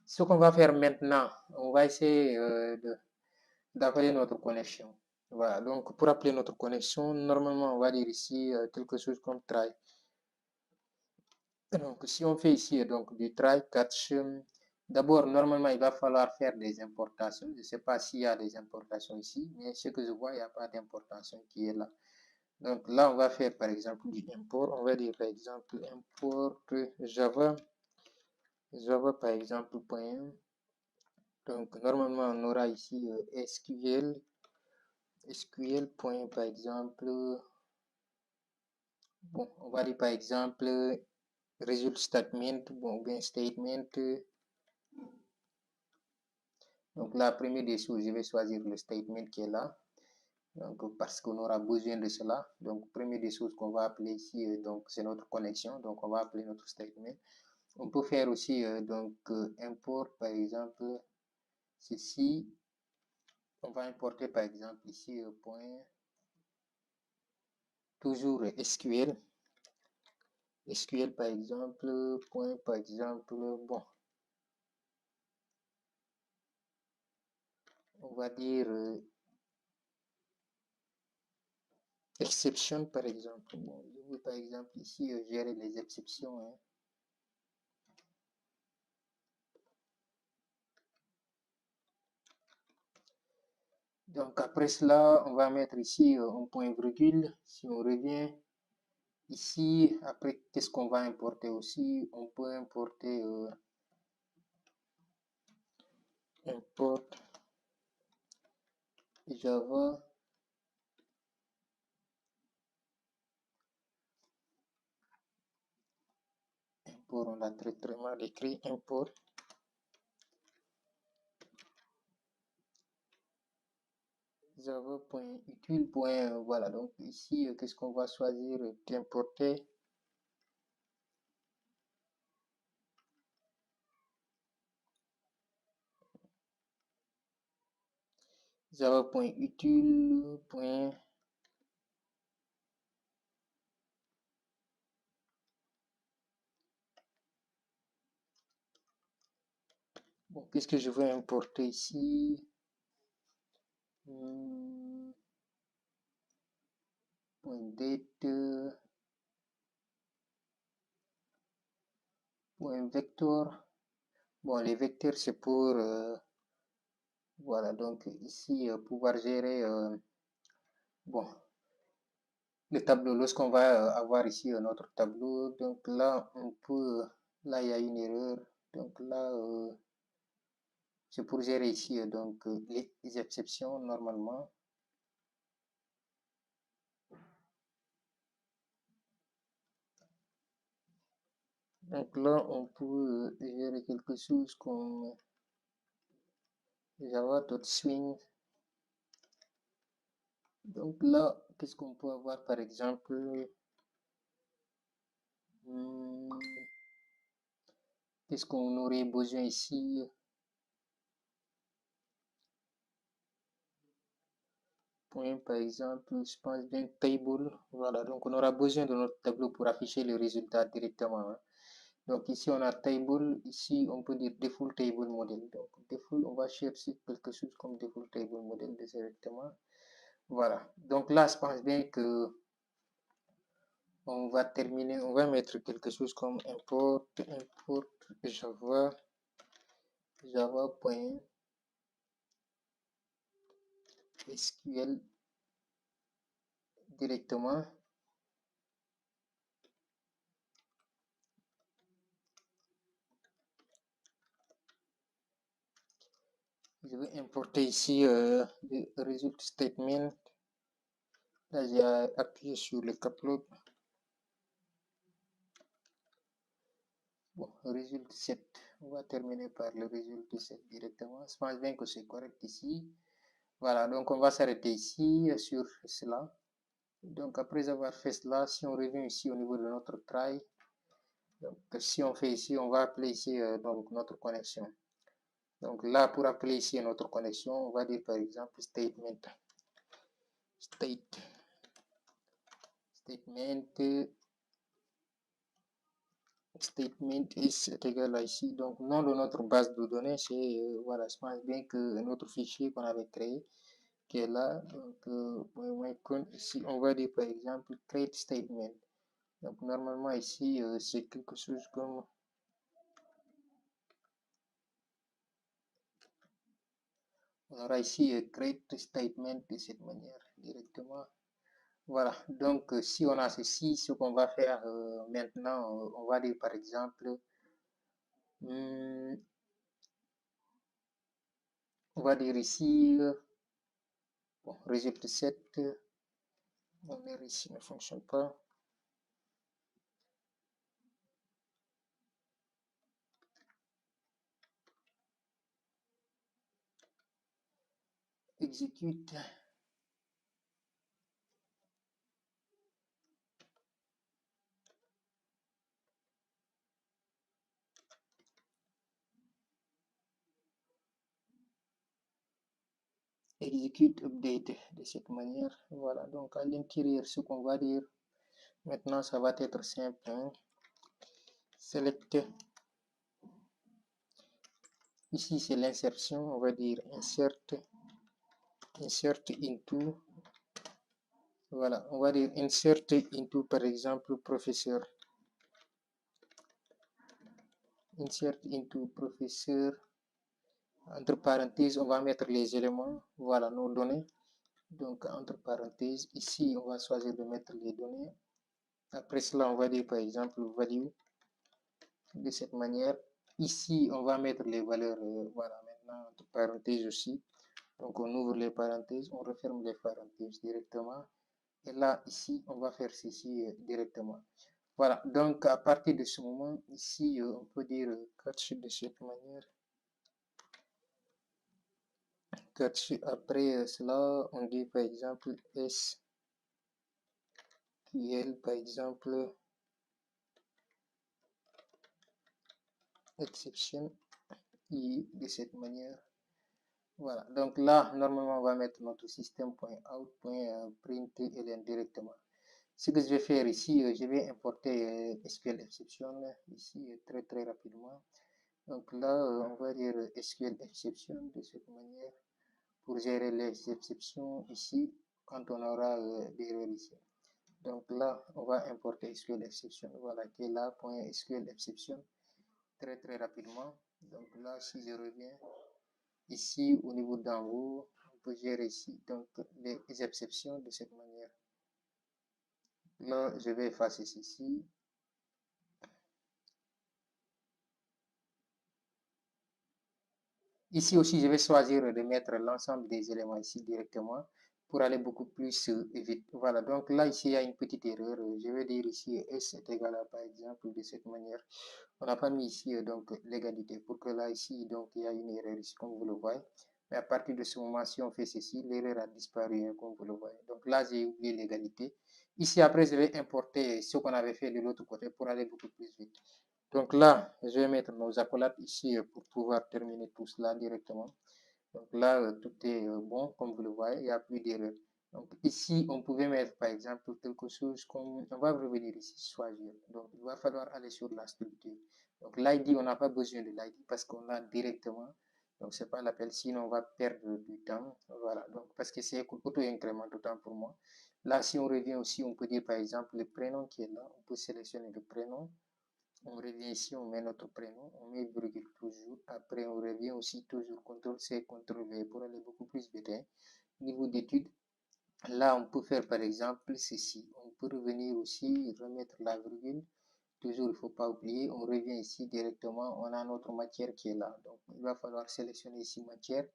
Ce qu'on va faire maintenant, on va essayer d'appeler notre connexion. Voilà, donc pour appeler notre connexion, normalement, on va dire ici quelque chose comme try. Donc, si on fait ici donc du try catch, d'abord, normalement, il va falloir faire des importations. Je ne sais pas s'il y a des importations ici, mais ce que je vois, il n'y a pas d'importation qui est là. Donc là, on va faire par exemple du import. On va dire par exemple import Java, Java par exemple point. Donc normalement, on aura ici SQL point par exemple. Bon, on va dire par exemple result statement, bon, bien statement. Donc la première des choses, je vais choisir le statement qui est là. Donc, parce qu'on aura besoin de cela. Donc, première des choses qu'on va appeler ici, donc c'est notre connexion. Donc, on va appeler notre statement. On peut faire aussi import, par exemple, ceci. On va importer, par exemple, ici, point, toujours SQL. SQL, par exemple, point, par exemple, bon. On va dire exception, par exemple. Bon, je vais, par exemple, ici, gérer les exceptions. Hein. Donc après cela, on va mettre ici un point virgule. Si on revient ici, après, qu'est-ce qu'on va importer aussi? On peut importer import Java. Import, on l'a très mal écrit. Import Java.util. Voilà, donc ici, qu'est-ce qu'on va choisir d'importer? java.util. Bon, qu'est-ce que je veux importer ici? Point date, point vector. Bon, les vecteurs, c'est pour voilà, donc ici pouvoir gérer bon, le tableau. Lorsqu'on va avoir ici notre tableau, donc là on peut, là il y a une erreur, donc là c'est pour gérer ici donc les exceptions normalement. Donc là on peut gérer quelque chose comme java.swing. Donc là, qu'est-ce qu'on peut avoir par exemple? Qu'est-ce qu'on aurait besoin ici? Point par exemple, je pense bien table. Voilà, donc on aura besoin de notre tableau pour afficher les résultats directement, hein. Donc ici on a table, ici on peut dire default table model. Donc default, on va chercher quelque chose comme default table model directement. Voilà, donc là je pense bien que on va terminer, on va mettre quelque chose comme import java.sql directement. Je vais importer ici le result statement. Là, j'ai appuyé sur le caps-lock. Bon, result 7. On va terminer par le result 7 directement. Je pense bien que c'est correct ici. Voilà, donc on va s'arrêter ici sur cela. Donc après avoir fait cela, si on revient ici au niveau de notre try, donc si on fait ici, on va appeler ici donc notre connexion. Donc là, pour appeler ici notre connexion, on va dire par exemple statement est égal à ici. Donc nom de notre base de données, c'est voilà, je pense bien que notre fichier qu'on avait créé qui est là. Donc ici on va dire par exemple create statement. Donc normalement ici c'est quelque chose comme on aura ici create statement de cette manière directement. Voilà, donc si on a ceci, ce qu'on va faire maintenant, on va dire par exemple on va dire ici bon, résultat 7, mon R ici ne fonctionne pas. Exécute. Exécute update de cette manière. Voilà, donc à l'intérieur, ce qu'on va dire maintenant, ça va être simple, hein. Select. Ici, c'est l'insertion. On va dire insert into. Voilà, on va dire insert into par exemple professeur. Insert into professeur. Entre parenthèses, on va mettre les éléments. Voilà nos données. Donc, entre parenthèses, ici, on va choisir de mettre les données. Après cela, on va dire par exemple value de cette manière. Ici, on va mettre les valeurs, voilà, maintenant, entre parenthèses aussi. Donc, on ouvre les parenthèses, on referme les parenthèses directement. Et là, ici, on va faire ceci directement. Voilà, donc à partir de ce moment, ici, on peut dire catch de cette manière. Catch, après cela, on dit par exemple SQL, par exemple, exception, et de cette manière. Voilà, donc là, normalement, on va mettre notre système.out.println directement. Ce que je vais faire ici, je vais importer SQL exception ici très rapidement. Donc là, on va dire SQL exception de cette manière pour gérer les exceptions ici quand on aura des erreurs ici. Donc là, on va importer SQL exception. Voilà, qui est là, point SQL exception très rapidement. Donc là, si je reviens ici au niveau d'en haut, on peut gérer ici donc les exceptions de cette manière. Là, je vais effacer ceci. Ici aussi, je vais choisir de mettre l'ensemble des éléments ici directement pour aller beaucoup plus vite. Voilà, donc là, ici, il y a une petite erreur. Je vais dire ici S est égal à, par exemple, de cette manière. On n'a pas mis ici donc l'égalité pour que là, ici, donc il y a une erreur ici, comme vous le voyez. Mais à partir de ce moment, si on fait ceci, l'erreur a disparu, comme vous le voyez. Donc là, j'ai oublié l'égalité. Ici, après, je vais importer ce qu'on avait fait de l'autre côté pour aller beaucoup plus vite. Donc là, je vais mettre nos accolades ici pour pouvoir terminer tout cela directement. Donc là, tout est bon, comme vous le voyez, il n'y a plus d'erreur. Donc ici, on pouvait mettre par exemple quelque chose comme, on va revenir ici, choisir. Donc il va falloir aller sur la structure. Donc l'ID, on n'a pas besoin de l'ID parce qu'on l'a directement. Donc c'est pas l'appel, sinon on va perdre du temps. Voilà, donc parce que c'est auto-incrément de temps pour moi. Là, si on revient aussi, on peut dire par exemple le prénom qui est là. On peut sélectionner le prénom. On revient ici, on met notre prénom, on met virgule toujours. Après, on revient aussi toujours CTRL-C, CTRL-V pour aller beaucoup plus vite. Niveau d'études, là, on peut faire par exemple ceci. On peut revenir aussi, remettre la virgule. Toujours, il ne faut pas oublier. On revient ici directement. On a notre matière qui est là. Donc, il va falloir sélectionner ici matière.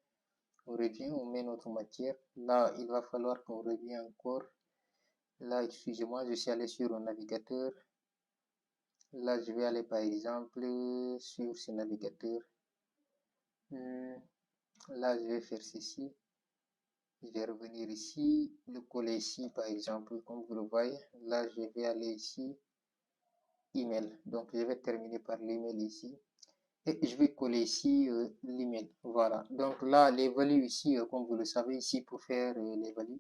On revient, on met notre matière. Là, il va falloir qu'on revienne encore. Là, excusez-moi, je suis allé sur un navigateur. Là, je vais aller par exemple sur ce navigateur. Là, je vais faire ceci. Je vais revenir ici, le coller ici par exemple, comme vous le voyez. Là, je vais aller ici, email. Donc, je vais terminer par l'email ici. Et je vais coller ici l'email. Voilà. Donc là, les values ici, comme vous le savez, ici pour faire les values,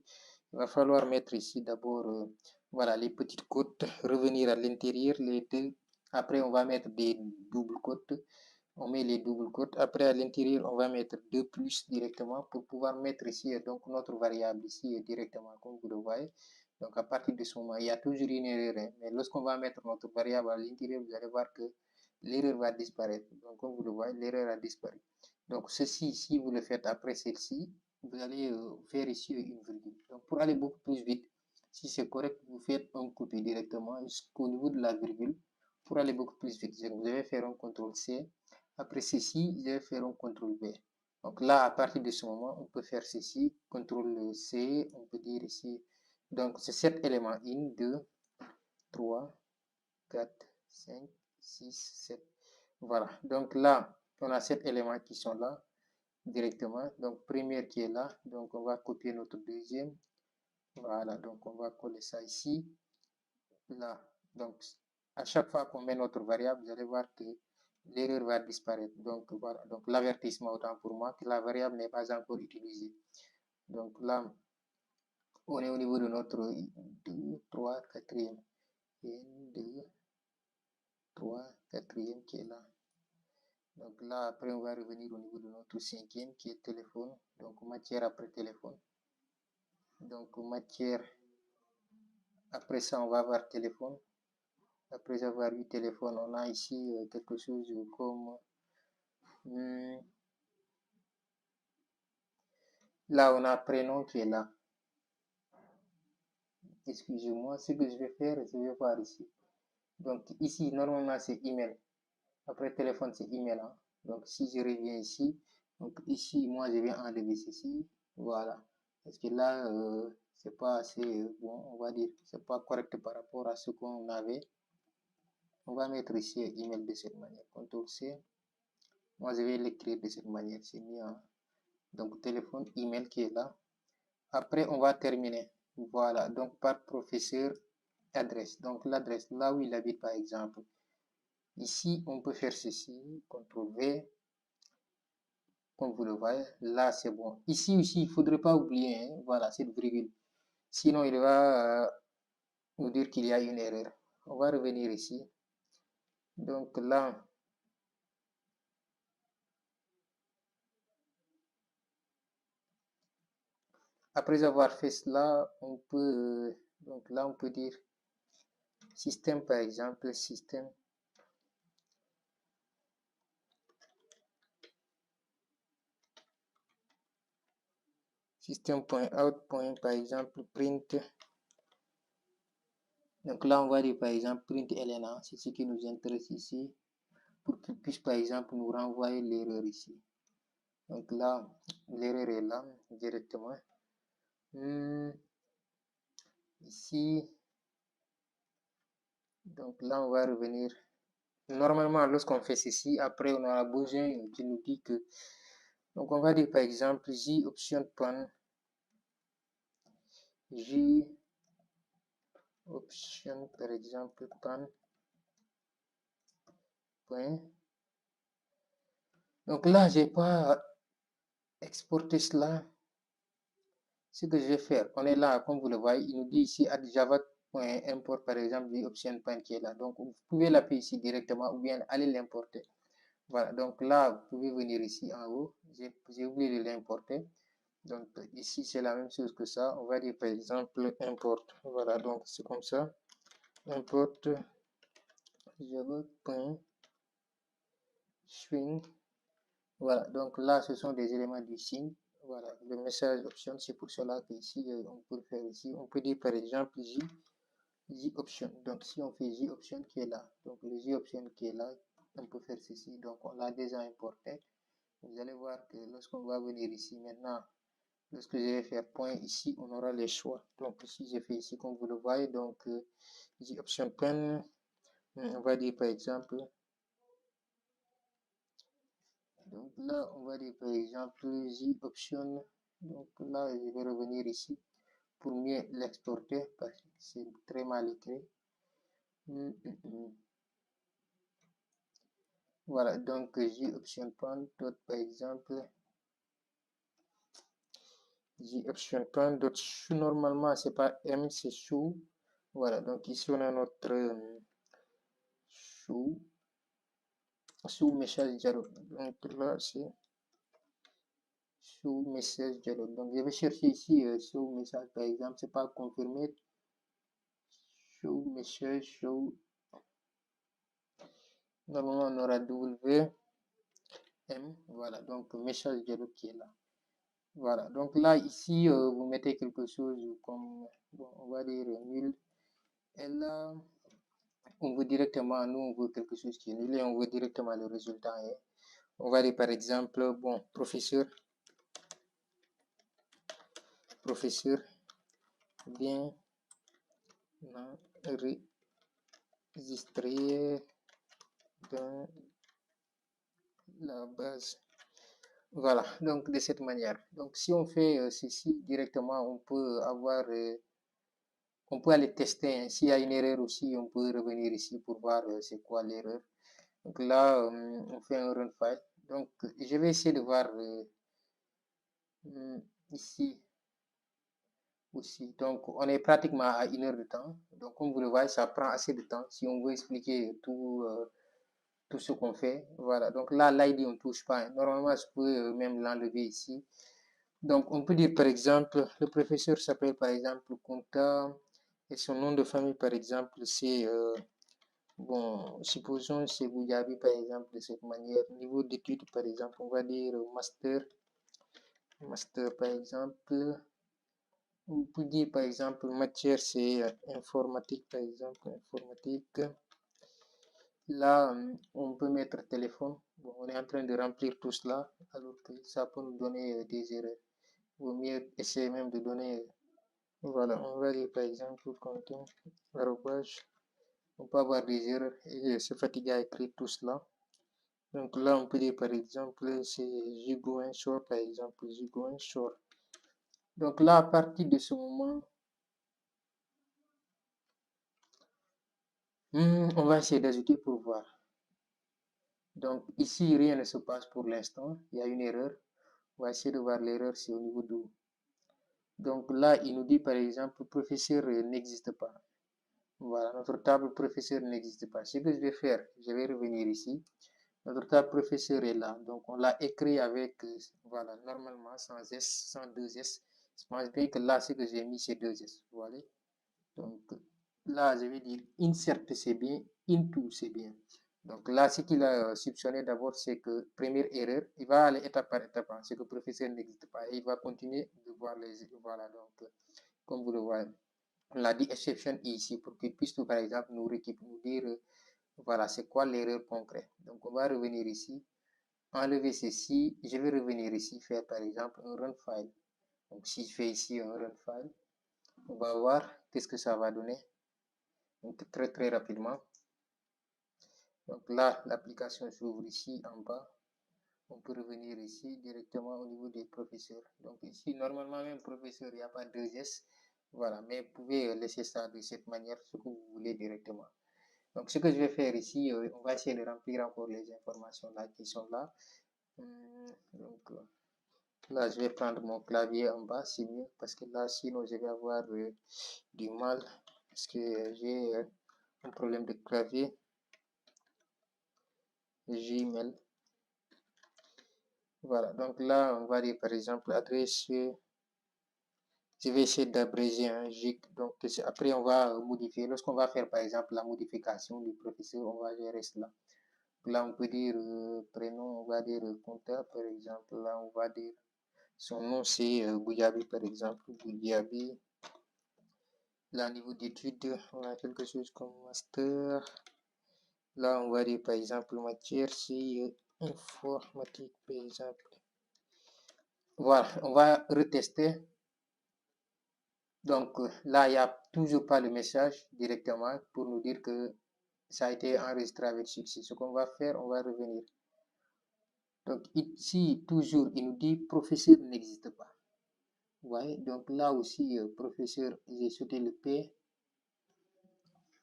il va falloir mettre ici d'abord voilà, les petites côtes, revenir à l'intérieur, les deux. Après, on va mettre des doubles côtes. On met les doubles côtes. Après, à l'intérieur, on va mettre 2 plus directement pour pouvoir mettre ici donc notre variable ici directement, comme vous le voyez. Donc, à partir de ce moment, il y a toujours une erreur. Mais lorsqu'on va mettre notre variable à l'intérieur, vous allez voir que l'erreur va disparaître. Donc, comme vous le voyez, l'erreur a disparu. Donc, ceci, si vous le faites après celle-ci, vous allez faire ici une virgule. Donc, pour aller beaucoup plus vite, si c'est correct, vous faites un copier directement jusqu'au niveau de la virgule pour aller beaucoup plus vite. Vous allez faire un CTRL-C. Après ceci, je vais faire un CTRL-V. Donc là, à partir de ce moment, on peut faire ceci, CTRL-C, on peut dire ici. Donc, c'est 7 éléments. 1, 2, 3, 4, 5, 6, 7. Voilà. Donc là, on a 7 éléments qui sont là directement. Donc, première qui est là. Donc, on va copier notre deuxième. Voilà. Donc, on va coller ça ici. Là. Donc, à chaque fois qu'on met notre variable, vous allez voir que l'erreur va disparaître. Donc, voilà. Donc, l'avertissement autant pour moi que la variable n'est pas encore utilisée. Donc, là, on est au niveau de notre 2, 3, 4e. 1, 2, 3, 4e qui est là. Donc là, après, on va revenir au niveau de notre cinquième qui est téléphone. Donc, matière après téléphone. Donc, matière, après ça, on va avoir téléphone. Après avoir eu téléphone, on a ici quelque chose comme... là, on a prénom qui est là. Excusez-moi, ce que je vais faire, je vais voir ici. Donc, ici, normalement, c'est email. Après téléphone, c'est email. Hein. Donc, si je reviens ici, donc ici, moi, je vais enlever ceci. Voilà. Parce que là, c'est pas assez bon, on va dire. C'est pas correct par rapport à ce qu'on avait. On va mettre ici email de cette manière. CTRL-C. Moi, je vais l'écrire de cette manière. C'est mieux. Hein. Donc, téléphone, email qui est là. Après, on va terminer. Voilà. Donc, par professeur, adresse. Donc, l'adresse, là où il habite, par exemple. Ici, on peut faire ceci. CTRL-V. comme vous le voyez. Là, c'est bon. Ici aussi, il ne faudrait pas oublier, hein, voilà, cette virgule. Sinon, il va nous dire qu'il y a une erreur. On va revenir ici. Donc là, après avoir fait cela, on peut, donc là, on peut dire système, par exemple, système. Système.out. Par exemple, print. Donc là, on va dire par exemple print LNA, c'est ce qui nous intéresse ici, pour qu'il puisse par exemple nous renvoyer l'erreur ici. Donc là, l'erreur est là directement. Ici, donc là, on va revenir. Normalement, lorsqu'on fait ceci, après, on aura besoin qui nous dit que. Donc, on va dire par exemple J option pan. J option par exemple pan. Point. Donc là, j'ai pas exporté cela. Ce que je vais faire, on est là, comme vous le voyez, il nous dit ici add java.import par exemple, option pan qui est là. Donc, vous pouvez l'appeler ici directement ou bien aller l'importer. Voilà, donc là, vous pouvez venir ici en haut. J'ai oublié de l'importer. Donc, ici, c'est la même chose que ça. On va dire par exemple import. Voilà, donc c'est comme ça. Import java.swing. Voilà, donc là, ce sont des éléments du signe. Voilà, le message option, c'est pour cela qu'ici, on peut le faire ici. On peut dire par exemple J option. Donc, si on fait J option qui est là, donc le J option qui est là, on peut faire ceci. Donc, on l'a déjà importé. Vous allez voir que lorsqu'on va venir ici maintenant, lorsque je vais faire point ici, on aura les choix. Donc, ici, j'ai fait ici, comme vous le voyez, donc J option pen, on va dire par exemple. Donc là, on va dire par exemple J option. Donc là, je vais revenir ici pour mieux l'exporter parce que c'est très mal écrit. Voilà, donc J option point dot par exemple. J option point dot show, normalement c'est pas M, c'est show. Voilà, donc ici on a notre show message dialog. Donc là c'est show message dialog. Donc je vais chercher ici show message par exemple, c'est pas confirmé. Show message, show. Normalement on aura W M. Voilà, donc message dialog qui est là. Voilà, donc là ici vous mettez quelque chose comme, bon, on va dire nul. Et là, on veut directement, nous on veut quelque chose qui est nul et on veut directement le résultat. Hein. On va dire par exemple, bon, professeur bien enregistré dans la base. Voilà, donc de cette manière. Donc si on fait ceci directement, on peut avoir, on peut aller tester. Hein. S'il y a une erreur aussi, on peut revenir ici pour voir c'est quoi l'erreur. Donc là, on fait un run file. Donc je vais essayer de voir ici aussi. Donc on est pratiquement à 1 heure de temps. Donc comme vous le voyez, ça prend assez de temps si on veut expliquer tout, tout ce qu'on fait. Voilà, donc là, l'ID, on ne touche pas. Normalement, je peux même l'enlever ici. Donc on peut dire par exemple, le professeur s'appelle par exemple Conta et son nom de famille par exemple c'est, bon, supposons c'est Bouyabi par exemple de cette manière. Niveau d'études par exemple, on va dire master par exemple. On peut dire par exemple matière c'est informatique par exemple, informatique. Là, on peut mettre téléphone. Bon, on est en train de remplir tout cela alors que ça peut nous donner des erreurs. Il vaut mieux essayer même de donner. Voilà, on va dire par exemple content, arrobage. On peut avoir des erreurs et se fatiguer à écrire tout cela. Donc là, on peut dire par exemple, c'est Jigo Short par exemple, Jigo Short. Donc là, à partir de ce moment, on va essayer d'ajouter pour voir. Donc ici, rien ne se passe pour l'instant. Il y a une erreur. On va essayer de voir l'erreur, c'est au niveau d'où. Donc là, il nous dit par exemple, professeur n'existe pas. Voilà, notre table professeur n'existe pas. Ce que je vais faire, je vais revenir ici. Notre table professeur est là. Donc on l'a écrit avec, voilà, normalement sans S, sans 2S. Je pense bien que là, ce que j'ai mis, c'est 2S. Voilà. Donc là, je vais dire insert, c'est bien, into, c'est bien. Donc là, ce qu'il a soupçonné d'abord, c'est que première erreur, il va aller étape par étape. C'est que le professeur n'existe pas. Et il va continuer de voir les. Voilà, donc comme vous le voyez, on l'a dit exception ici pour qu'il puisse, par exemple, nous dire, voilà, c'est quoi l'erreur concrète. Donc on va revenir ici, enlever ceci. Je vais revenir ici, faire par exemple un run file. Donc si je fais ici un run file, on va voir qu'est-ce que ça va donner. Donc très rapidement. Donc là, l'application s'ouvre ici en bas. On peut revenir ici directement au niveau des professeurs. Donc ici, normalement, même professeur, il n'y a pas 2S. Voilà, mais vous pouvez laisser ça de cette manière, ce que vous voulez directement. Donc ce que je vais faire ici, on va essayer de remplir encore les informations là qui sont là. Donc là, je vais prendre mon clavier en bas, c'est mieux, parce que là, sinon, je vais avoir du mal, parce que j'ai un problème de clavier. Gmail. Voilà, donc là, on va dire par exemple adresse. Je vais essayer d'abréger un gig. Donc après, on va modifier. Lorsqu'on va faire par exemple la modification du professeur, on va gérer cela. Là, on peut dire prénom, on va dire comptable par exemple. Là, on va dire son nom, c'est Gouyabi par exemple. Gouyabi. Là, niveau d'études, on a quelque chose comme master. Là, on va dire par exemple matière, c'est informatique par exemple. Voilà, on va retester. Donc là, il n'y a toujours pas le message directement pour nous dire que ça a été enregistré avec succès. Ce qu'on va faire, on va revenir. Donc ici, toujours, il nous dit professeur n'existe pas. Vous voyez, donc là aussi, professeur, j'ai sauté le P.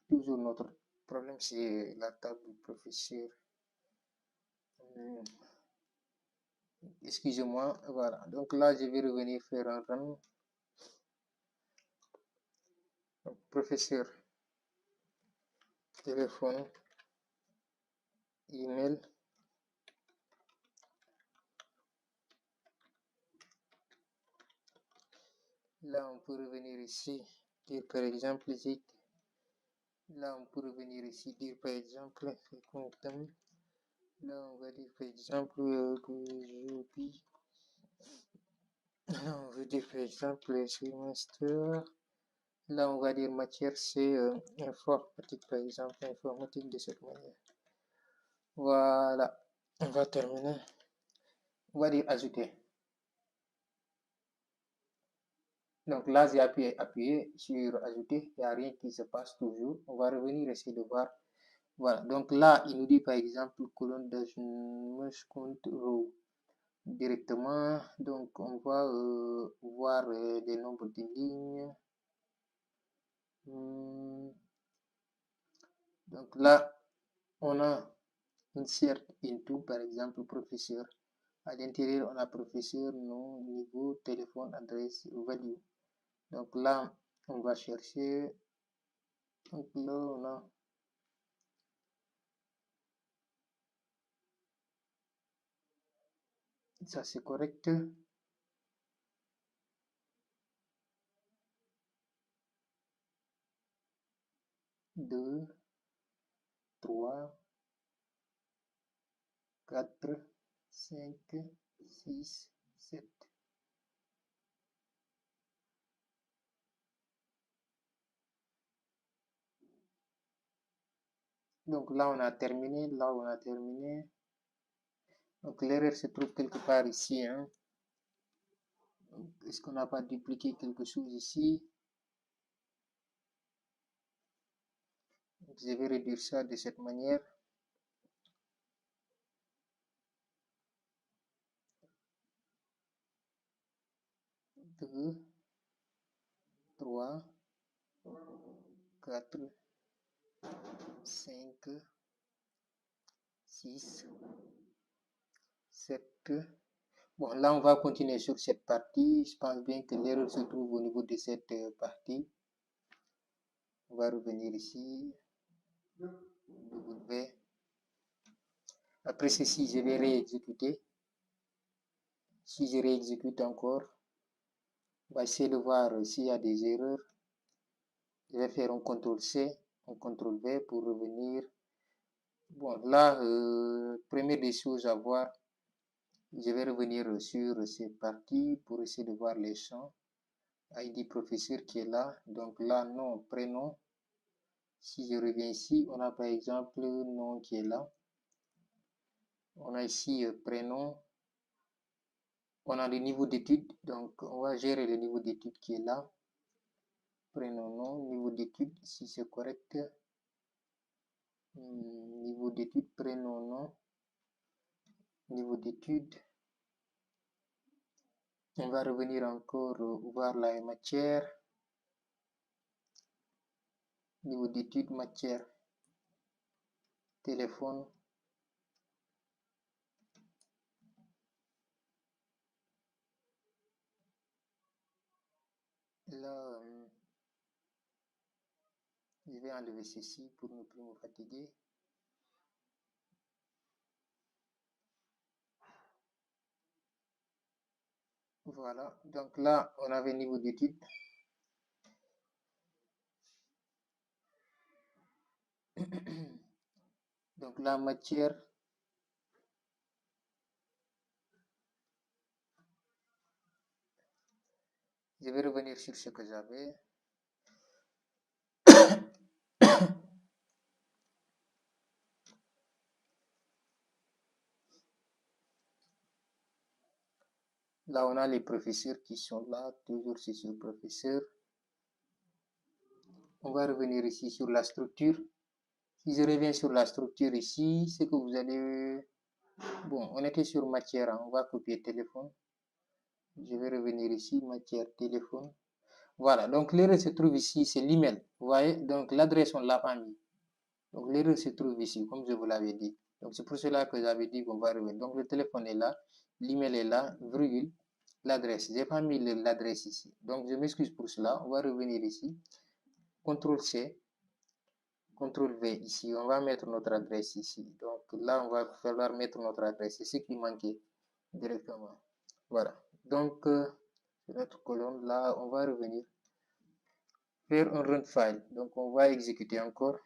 Toujours notre problème, c'est la table du professeur. Excusez-moi, voilà. Donc là, je vais revenir faire un run. Donc, professeur, téléphone, email. Là, on peut revenir ici, dire par exemple, là, on peut revenir ici, dire par exemple, là, on va dire par exemple que je là, on veut dire par exemple semestre. Là, on va dire matière, c'est informatique, par exemple, informatique de cette manière. Voilà, on va terminer. On va dire ajouter. Donc là, j'ai appuyé sur ajouter, il n'y a rien qui se passe toujours. On va revenir essayer de voir. Voilà, donc là, il nous dit par exemple colonne de compte row directement. Donc on va voir les nombres de lignes. Donc là, on a insert into par exemple professeur. À l'intérieur, on a professeur, nom, niveau, téléphone, adresse, value. Donc là, on va chercher. Donc là, on a ça, c'est correct. 2, 3, 4, 5, 6, 7. Donc là, on a terminé. Là, on a terminé. Donc l'erreur se trouve quelque part ici. Hein. Est-ce qu'on n'a pas dupliqué quelque chose ici? Donc, je vais réduire ça de cette manière. Deux, 3, 4, 5, 6, 7. Bon, là, on va continuer sur cette partie. Je pense bien que l'erreur se trouve au niveau de cette partie. On va revenir ici. W. Après ceci, je vais réexécuter. Si je réexécute encore, on va essayer de voir s'il y a des erreurs. Je vais faire un CTRL-C, un CTRL-V pour revenir. Bon, là, première des choses à voir, je vais revenir sur cette partie pour essayer de voir les champs. ID professeur qui est là. Donc là, nom, prénom. Si je reviens ici, on a par exemple nom qui est là. On a ici prénom. On a le niveau d'études. Donc on va gérer le niveau d'études qui est là. Prénom, nom, niveau d'études, si c'est correct. Niveau d'études, prénom, nom. Niveau d'études. On va revenir encore voir la matière. Niveau d'études, matière. Téléphone. Là, je vais enlever ceci pour ne plus me fatiguer. Voilà, donc là, on avait niveau d'études. Donc la matière, je vais revenir sur ce que j'avais. Là, on a les professeurs qui sont là, toujours c'est sur professeur. On va revenir ici sur la structure. Si je reviens sur la structure ici, c'est que vous allez... Bon, on était sur matière, hein. On va copier téléphone. Je vais revenir ici, matière, téléphone. Voilà, donc l'erreur se trouve ici, c'est l'email. Vous voyez, donc l'adresse, on ne l'a pas mis. Donc l'erreur se trouve ici, comme je vous l'avais dit. Donc c'est pour cela que j'avais dit qu'on va revenir. Donc le téléphone est là, l'email est là, virgule, l'adresse. Je n'ai pas mis l'adresse ici. Donc je m'excuse pour cela. On va revenir ici. CTRL-C, CTRL-V ici. On va mettre notre adresse ici. Donc là, on va falloir mettre notre adresse. C'est ce qui manquait directement. Voilà. Donc, notre colonne, là, on va revenir faire un run file. Donc on va exécuter encore.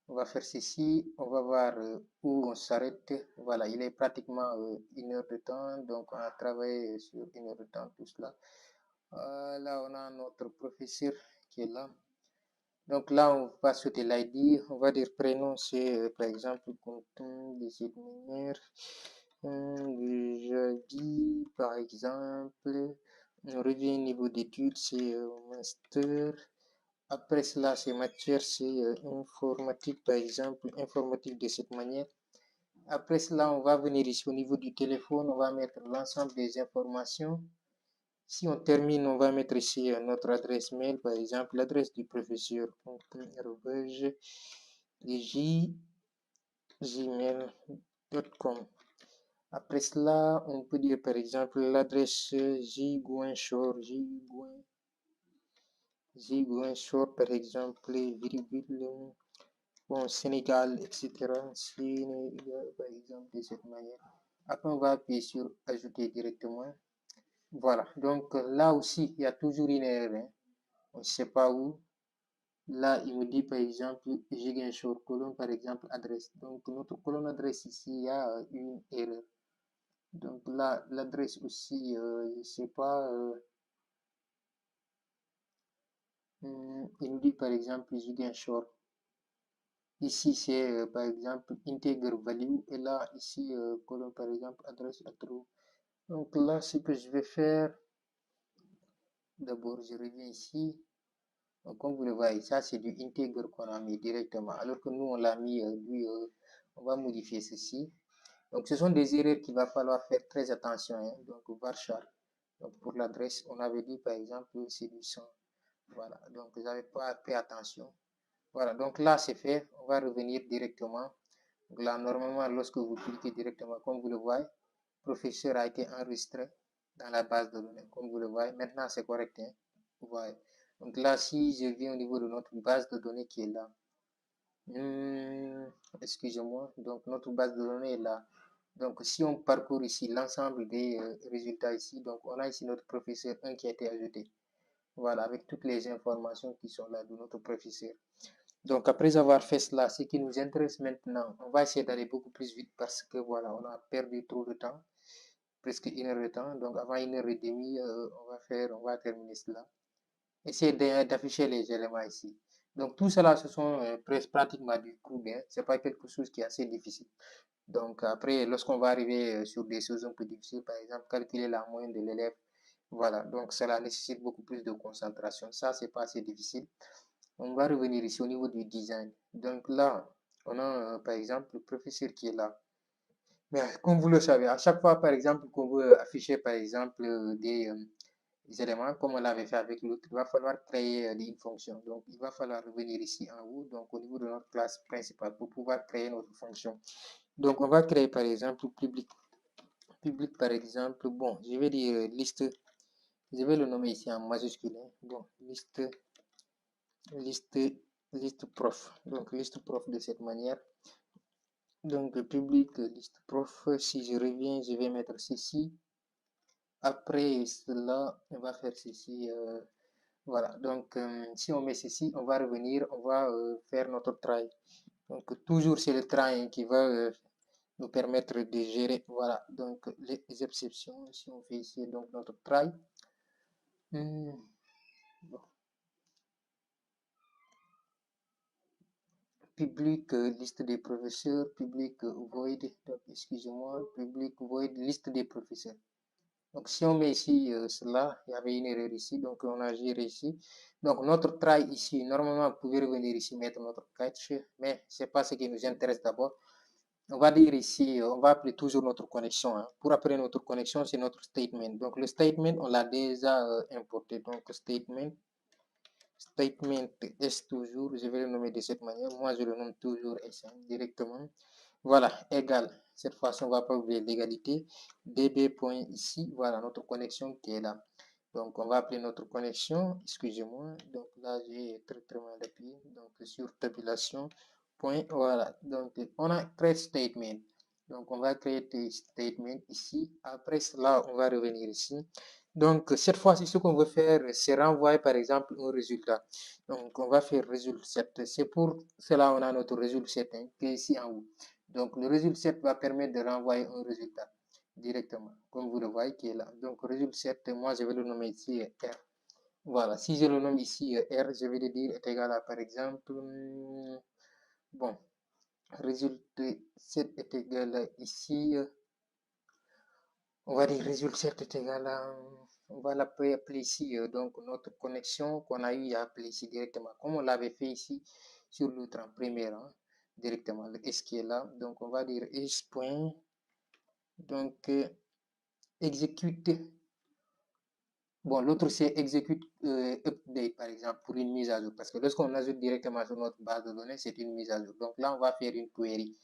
On va faire ceci, on va voir où on s'arrête. Voilà, il est pratiquement 1 heure de temps, donc on a travaillé sur 1 heure de temps, tout cela. Là, on a notre professeur qui est là. Donc là, on va sauter l'ID, on va dire prénom, c'est par exemple, de cette manière, jeudi, par exemple, on revient au niveau d'études, c'est master. Après cela, c'est matière, c'est informatique, par exemple, informatique de cette manière. Après cela, on va venir ici au niveau du téléphone, on va mettre l'ensemble des informations. Si on termine, on va mettre ici notre adresse mail, par exemple, l'adresse du professeur, gmail.com. Après cela, on peut dire par exemple l'adresse Ziguinchor, par exemple, virgule, bon, Sénégal, etc. Sénégal, par exemple, de cette manière. Après, on va appuyer sur ajouter directement. Voilà, donc là aussi, il y a toujours une erreur. Hein. On ne sait pas où. Là, il me dit par exemple Ziguinchor, colonne par exemple adresse. Donc, notre colonne adresse ici, il y a une erreur. Donc là, l'adresse aussi, je ne sais pas. Il me dit par exemple Ziguinchor. Ici, c'est par exemple integer value. Et là, ici, colonne par exemple adresse à true. Donc là, ce que je vais faire, d'abord, je reviens ici. Donc, comme vous le voyez, ça, c'est du integer qu'on a mis directement. Alors que nous, on l'a mis, on va modifier ceci. Donc, ce sont des erreurs qu'il va falloir faire très attention. Hein. Donc, varchar. Donc, pour l'adresse, on avait dit, par exemple, c'est du 100. Voilà. Donc, vous n'avez pas fait attention. Voilà. Donc, là, c'est fait. On va revenir directement. Donc, là, normalement, lorsque vous cliquez directement, comme vous le voyez, professeur a été enregistré dans la base de données, comme vous le voyez. Maintenant, c'est correct, hein? Vous voyez. Donc là, si je viens au niveau de notre base de données qui est là, excusez-moi, donc notre base de données est là. Donc si on parcourt ici l'ensemble des résultats ici, donc on a ici notre professeur 1 qui a été ajouté. Voilà, avec toutes les informations qui sont là de notre professeur. Donc après avoir fait cela, ce qui nous intéresse maintenant, on va essayer d'aller beaucoup plus vite parce que voilà, on a perdu trop de temps, presque 1 heure de temps. Donc avant 1 heure et demie, on va terminer cela. Essayez d'afficher les éléments ici. Donc tout cela, ce sont pratiquement du code, hein. C'est pas quelque chose qui est assez difficile. Donc après, lorsqu'on va arriver sur des choses un peu difficiles, par exemple, calculer la moyenne de l'élève, voilà, donc cela nécessite beaucoup plus de concentration. Ça, c'est pas assez difficile. On va revenir ici au niveau du design. Donc là, on a par exemple le professeur qui est là. Mais comme vous le savez, à chaque fois, par exemple, qu'on veut afficher, par exemple, des éléments, comme on l'avait fait avec l'autre, il va falloir créer une fonction. Donc, il va falloir revenir ici en haut, donc au niveau de notre classe principale, pour pouvoir créer notre fonction. Donc, on va créer, par exemple, public. Public, par exemple, bon, je vais dire liste, je vais le nommer ici en majuscule. Hein. Bon, liste prof. Donc, liste prof de cette manière. Donc, public, liste prof. Si je reviens, je vais mettre ceci. Après cela, on va faire ceci. Voilà, donc si on met ceci, on va revenir, on va faire notre try. Donc toujours c'est le try qui va nous permettre de gérer, voilà, donc les exceptions. Si on fait ici donc notre try, bon. Public liste des professeurs, public void, donc excusez-moi, public void liste des professeurs. Donc si on met ici cela, il y avait une erreur ici, donc on a géré ici. Donc notre try ici, normalement vous pouvez revenir ici, mettre notre catch, mais c'est pas ce qui nous intéresse d'abord. On va dire ici, on va appeler toujours notre connexion. Hein. Pour appeler notre connexion, c'est notre statement. Donc le statement, on l'a déjà importé. Donc statement est toujours, je vais le nommer de cette manière. Moi, je le nomme toujours S1 directement. Voilà, égal. Cette fois-ci, on va pas oublier l'égalité. db. Ici, voilà notre connexion qui est là. Donc, on va appeler notre connexion. Excusez-moi. Donc là, j'ai très mal appuyé. Donc, sur tabulation. Point, voilà. Donc, on a créé statement. Donc, on va créer des statements ici. Après cela, on va revenir ici. Donc, cette fois-ci, ce qu'on veut faire, c'est renvoyer, par exemple, un résultat. Donc, on va faire résultat 7. C'est pour cela on a notre résultat 7 hein, qui est ici en haut. Donc, le résultat 7 va permettre de renvoyer un résultat directement, comme vous le voyez qui est là. Donc, résultat 7, moi, je vais le nommer ici R. Voilà, si je le nomme ici R, je vais le dire est égal à, par exemple, bon, résultat 7 est égal à ici, on va dire résultat 7 est égal à, on va l'appeler ici, donc notre connexion qu'on a eu à appeler ici directement, comme on l'avait fait ici sur l'autre en première, hein, directement, le S qui est là, donc on va dire S point, donc exécute, bon l'autre c'est exécute update par exemple pour une mise à jour, parce que lorsqu'on ajoute directement sur notre base de données, c'est une mise à jour, donc là on va faire une query,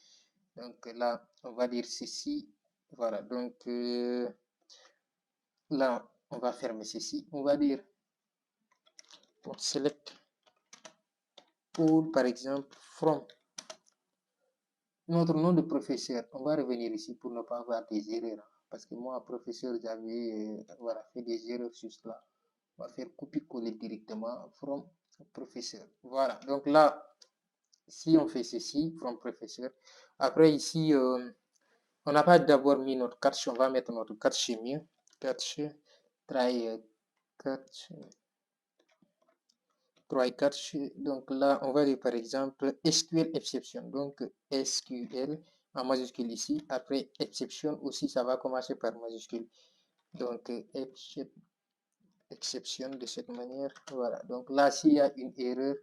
donc là on va dire ceci, voilà, donc là on va fermer ceci, on va dire pour select all par exemple from notre nom de professeur. On va revenir ici pour ne pas avoir des erreurs, parce que moi professeur j'avais voilà, fait des erreurs sur cela. On va faire copier-coller directement from professeur. Voilà, donc là si on fait ceci from professeur, après ici on n'a pas d'abord mis notre catch, on va mettre notre catch mieux, catch try catch try catch. Donc là on va dire par exemple SQL exception, donc SQL en majuscule ici, après exception aussi ça va commencer par majuscule, donc exception de cette manière, voilà. Donc là s'il y a une erreur,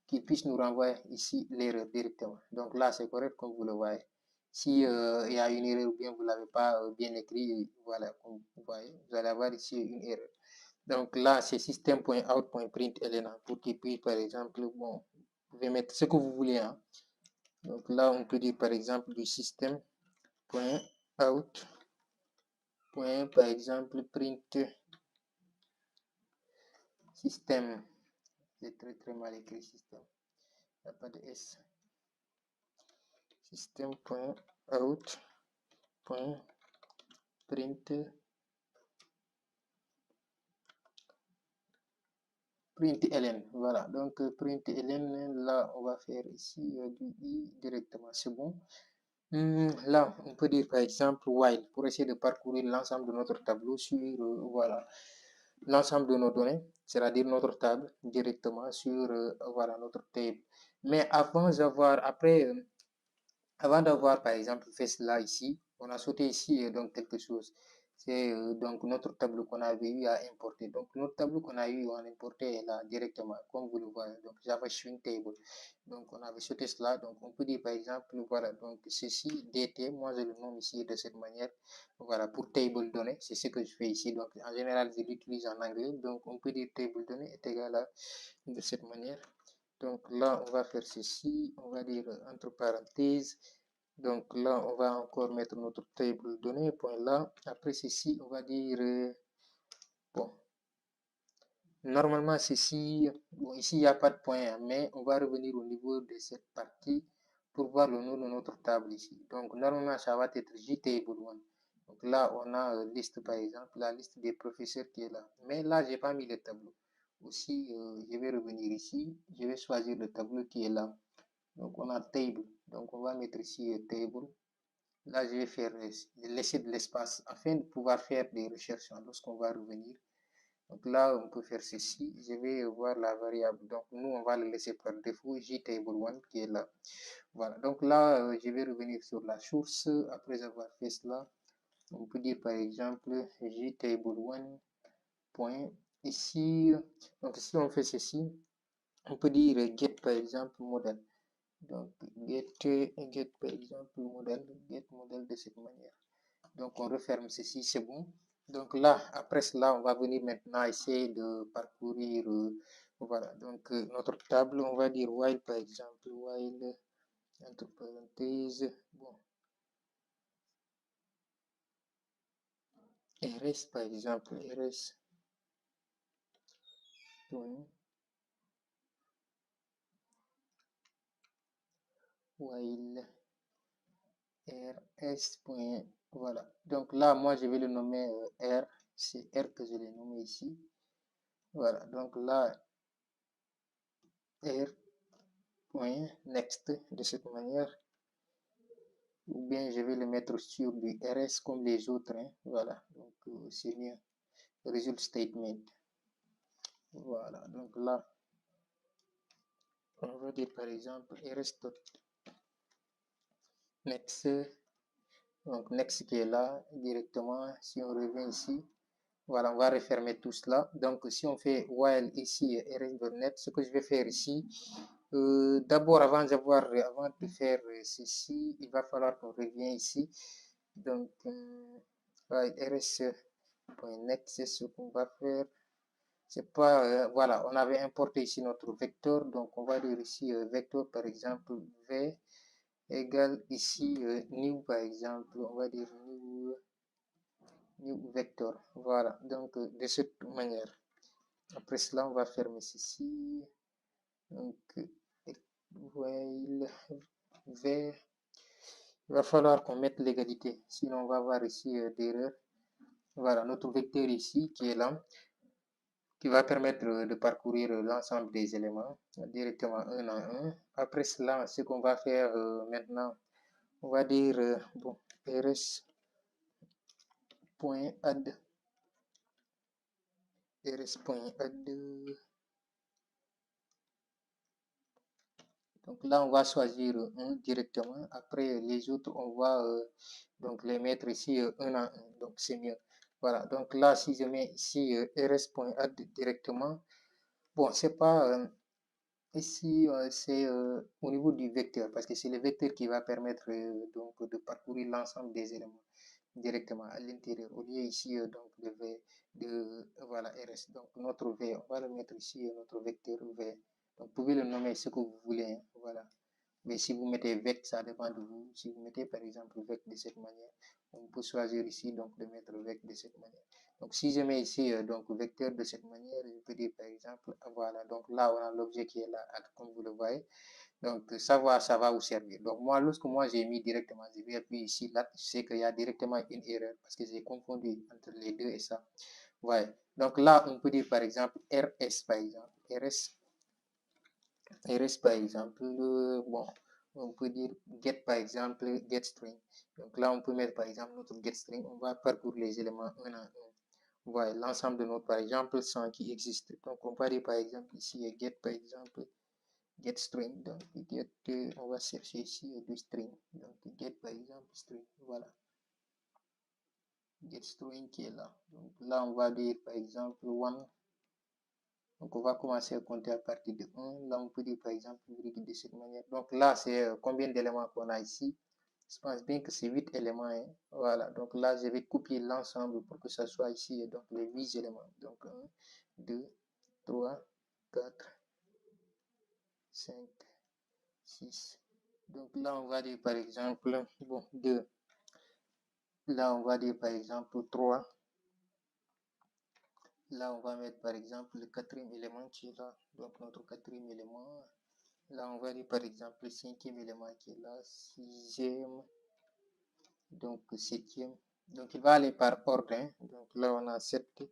qu'il puisse nous renvoyer ici l'erreur directement. Donc là c'est correct comme vous le voyez. Si il y a une erreur ou bien vous l'avez pas bien écrit, voilà, comme vous voyez, vous allez avoir ici une erreur. Donc là, c'est system.out.println pour qu'il puisse, par exemple, bon, vous pouvez mettre ce que vous voulez. Hein. Donc là, on peut dire, par exemple, du system.out. point, par exemple, print système. C'est très mal écrit système. Il n'y a pas de S. Système.out.print ln. Voilà, donc print ln, là on va faire ici du i directement, c'est bon. Là on peut dire par exemple while pour essayer de parcourir l'ensemble de notre tableau sur voilà l'ensemble de nos données, c'est-à-dire notre table directement sur voilà notre table. Mais avant d'avoir par exemple fait cela ici, on a sauté ici donc quelque chose. C'est donc notre tableau qu'on avait eu à importer. Donc notre tableau qu'on a eu à importer là directement, comme vous le voyez. Donc Java Swing Table. Donc on avait sauté cela. Donc on peut dire par exemple, voilà, donc ceci DT, moi je le nomme ici de cette manière. Voilà, pour table données, c'est ce que je fais ici. Donc en général, je l'utilise en anglais. Donc on peut dire table données est égal à de cette manière. Donc là, on va faire ceci. On va dire entre parenthèses. Donc là, on va encore mettre notre table données, point là. Après ceci, on va dire, bon, normalement ceci, bon, ici il n'y a pas de point, mais on va revenir au niveau de cette partie pour voir le nom de notre table ici. Donc normalement, ça va être JTable1. Donc là, on a liste par exemple, la liste des professeurs qui est là. Mais là, j'ai pas mis le tableau. Aussi, je vais revenir ici, je vais choisir le tableau qui est là. Donc on a table, donc on va mettre ici table. Là, je vais faire laisser de l'espace afin de pouvoir faire des recherches lorsqu'on va revenir. Donc là, on peut faire ceci. Je vais voir la variable. Donc nous, on va le laisser par défaut JTable1 qui est là. Voilà. Donc là, je vais revenir sur la source. Après avoir fait cela, on peut dire par exemple JTable1 point ici. Donc si on fait ceci, on peut dire get par exemple modèle. Donc get par exemple modèle, get modèle de cette manière. Donc on referme ceci, c'est bon. Donc là, après cela, on va venir maintenant essayer de parcourir voilà, donc notre table, on va dire while par exemple, while entre parenthèses, bon, rs par exemple, rs point while rs point, voilà. Donc là, moi je vais le nommer r, c'est r que je l'ai nommé ici. Voilà, donc là, r point next de cette manière. Ou bien je vais le mettre sur du rs comme les autres, hein. Voilà, donc c'est mieux. Result statement. Voilà, donc là, on va dire par exemple rs.next. Donc next qui est là directement. Si on revient ici, voilà, on va refermer tout cela. Donc si on fait while ici rs.net, ce que je vais faire ici, d'abord avant de faire ceci, il va falloir qu'on revienne ici. Donc rs.next, c'est ce qu'on va faire. C'est pas voilà, on avait importé ici notre vecteur, donc on va dire ici vecteur par exemple v égale ici new par exemple, on va dire new vector. Voilà, donc de cette manière. Après cela, on va fermer ceci. Donc while v, il va falloir qu'on mette l'égalité, sinon on va avoir ici d'erreur. Voilà, notre vecteur ici qui est là, qui va permettre de parcourir l'ensemble des éléments directement un à un. Après cela, ce qu'on va faire maintenant, on va dire bon, rs.add rs.add. Donc là, on va choisir un directement. Après les autres, on va donc les mettre ici un à un. Donc c'est mieux. Voilà. Donc là, si je mets ici rs.add directement, bon, c'est pas ici, c'est au niveau du vecteur, parce que c'est le vecteur qui va permettre donc de parcourir l'ensemble des éléments directement à l'intérieur. Au lieu ici, donc de V, de voilà, RS. Donc notre V, on va le mettre ici, notre vecteur V. Donc vous pouvez le nommer ce que vous voulez, hein, voilà. Mais si vous mettez vec, ça dépend de vous. Si vous mettez par exemple vec de cette manière, on peut choisir ici donc de mettre vec de cette manière. Donc si je mets ici donc vecteur de cette manière, je peux dire par exemple, voilà, donc là on a l'objet qui est là, comme vous le voyez. Donc ça va vous servir. Donc moi, lorsque moi j'ai mis directement, je vais appuyer ici, là, je sais qu'il y a directement une erreur parce que j'ai confondu entre les deux et ça. Ouais. Donc là, on peut dire par exemple RS par exemple. RS par exemple, bon, on peut dire get par exemple, get string. Donc là, on peut mettre par exemple notre get string. On va parcourir les éléments un à un. Voilà, l'ensemble de notre, par exemple, 100 qui existe. Donc on va dire par exemple ici get par exemple get string. Donc get, on va chercher ici du string. Donc get par exemple string. Voilà. Get string qui est là. Donc là, on va dire par exemple one. Donc, on va commencer à compter à partir de 1. Là, on peut dire par exemple virgule de cette manière. Donc là, c'est combien d'éléments qu'on a ici. Je pense bien que c'est 8 éléments. Hein. Voilà. Donc là, je vais copier l'ensemble pour que ça soit ici. Donc les 8 éléments. Donc 1, 2, 3, 4, 5, 6. Donc là, on va dire par exemple, bon, 2. Là, on va dire par exemple 3. Là, on va mettre par exemple le quatrième élément qui est là. Donc notre quatrième élément. Là, on va dire par exemple le cinquième élément qui est là, sixième, donc septième. Donc, il va aller par ordre. Hein. Donc, là, on a 7.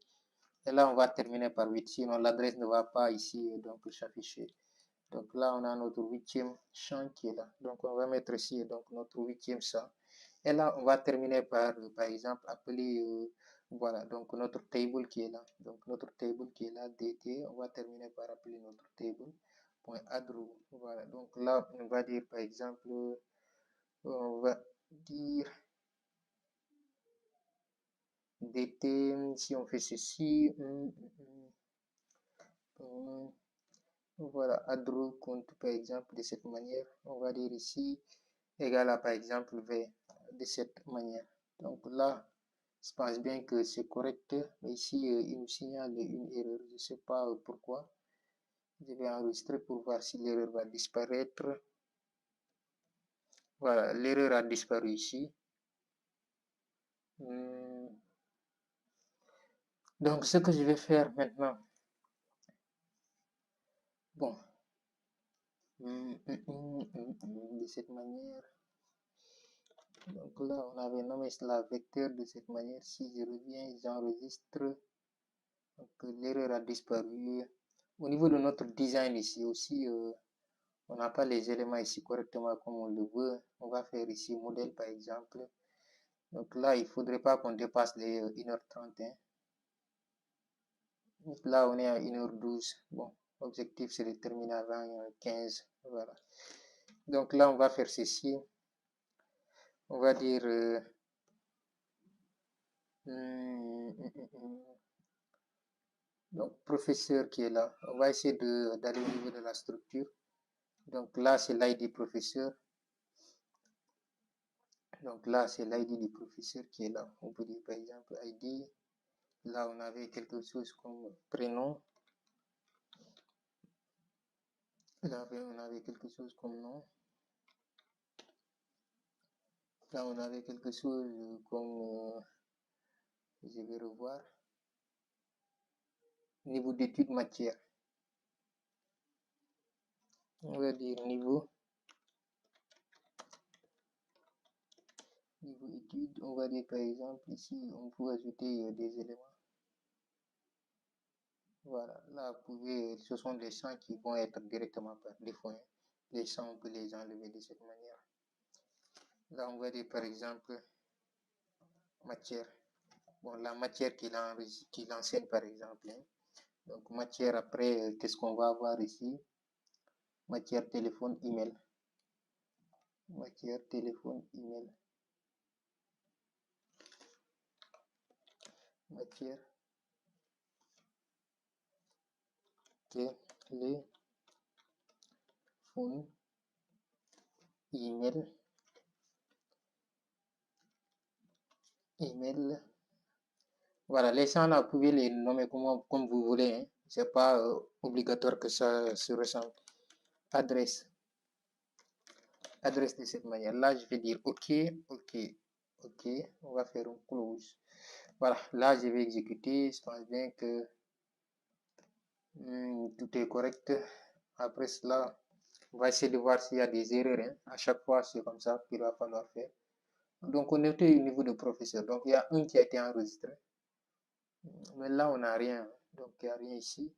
Et là, on va terminer par 8. Sinon, l'adresse ne va pas ici donc s'afficher. Donc, là, on a notre 8e champ qui est là. Donc, on va mettre ici donc notre 8e champ. Et là, on va terminer par exemple, appeler, voilà, donc notre table qui est là. Donc, notre table qui est là, dt. On va terminer par appeler notre table. .addRow. Voilà, donc là, on va dire par exemple, on va dire dt, si on fait ceci, voilà, addRow compte par exemple de cette manière, on va dire ici, égal à par exemple v de cette manière. Donc là, je pense bien que c'est correct, mais ici, il nous signale une erreur, je ne sais pas pourquoi. Je vais enregistrer pour voir si l'erreur va disparaître. Voilà, l'erreur a disparu ici. Donc, ce que je vais faire maintenant, bon, de cette manière. Donc là, on avait nommé cela vecteur de cette manière. Si je reviens, j'enregistre. Donc, l'erreur a disparu. Au niveau de notre design ici aussi, on n'a pas les éléments ici correctement comme on le veut. On va faire ici modèle par exemple. Donc là, il ne faudrait pas qu'on dépasse les 1h30. Hein. Donc là, on est à 1h12. Bon, l'objectif c'est de terminer avant 15. Voilà. Donc là, on va faire ceci. On va dire donc professeur qui est là. On va essayer d'aller au niveau de la structure. Donc là, c'est l'ID professeur. Donc là, c'est l'ID du professeur qui est là. On peut dire par exemple ID. Là, on avait quelque chose comme prénom. Là, on avait quelque chose comme nom. Là, on avait quelque chose comme, je vais revoir, niveau d'étude matière. On va dire niveau étude. On va dire par exemple ici, on peut ajouter des éléments. Voilà, là, vous pouvez, ce sont des champs qui vont être directement par défaut. Hein. Les champs, on peut les enlever de cette manière. Là, on va dire par exemple matière. Bon, la matière qu'il enseigne par exemple. Hein. Donc, matière après, qu'est-ce qu'on va avoir ici? Matière téléphone, email. Matière téléphone, email. Matière téléphone, email. Email. Voilà, les champs là, vous pouvez les nommer comme vous voulez. Hein. C'est pas obligatoire que ça se ressemble. Adresse. adresse de cette manière. Là, je vais dire OK, OK, OK. On va faire un close. Voilà, là, je vais exécuter. Je pense bien que tout est correct. Après cela, on va essayer de voir s'il y a des erreurs. Hein. À chaque fois, c'est comme ça qu'il va falloir faire. Donc, on était au niveau de professeur. Donc, il y a un qui a été enregistré. Mais là, on n'a rien. Donc, il n'y a rien ici.